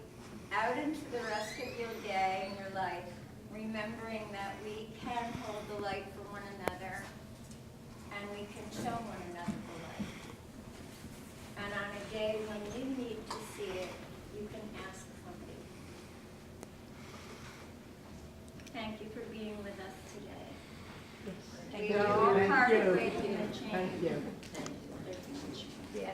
out into the rest of your day and your life, remembering that we can hold the light for one another and we can show one another the light. And on a day when you need to see it, you can ask somebody. Thank you for being with us today. We are all part of breaking the chain. Thank you. Yeah.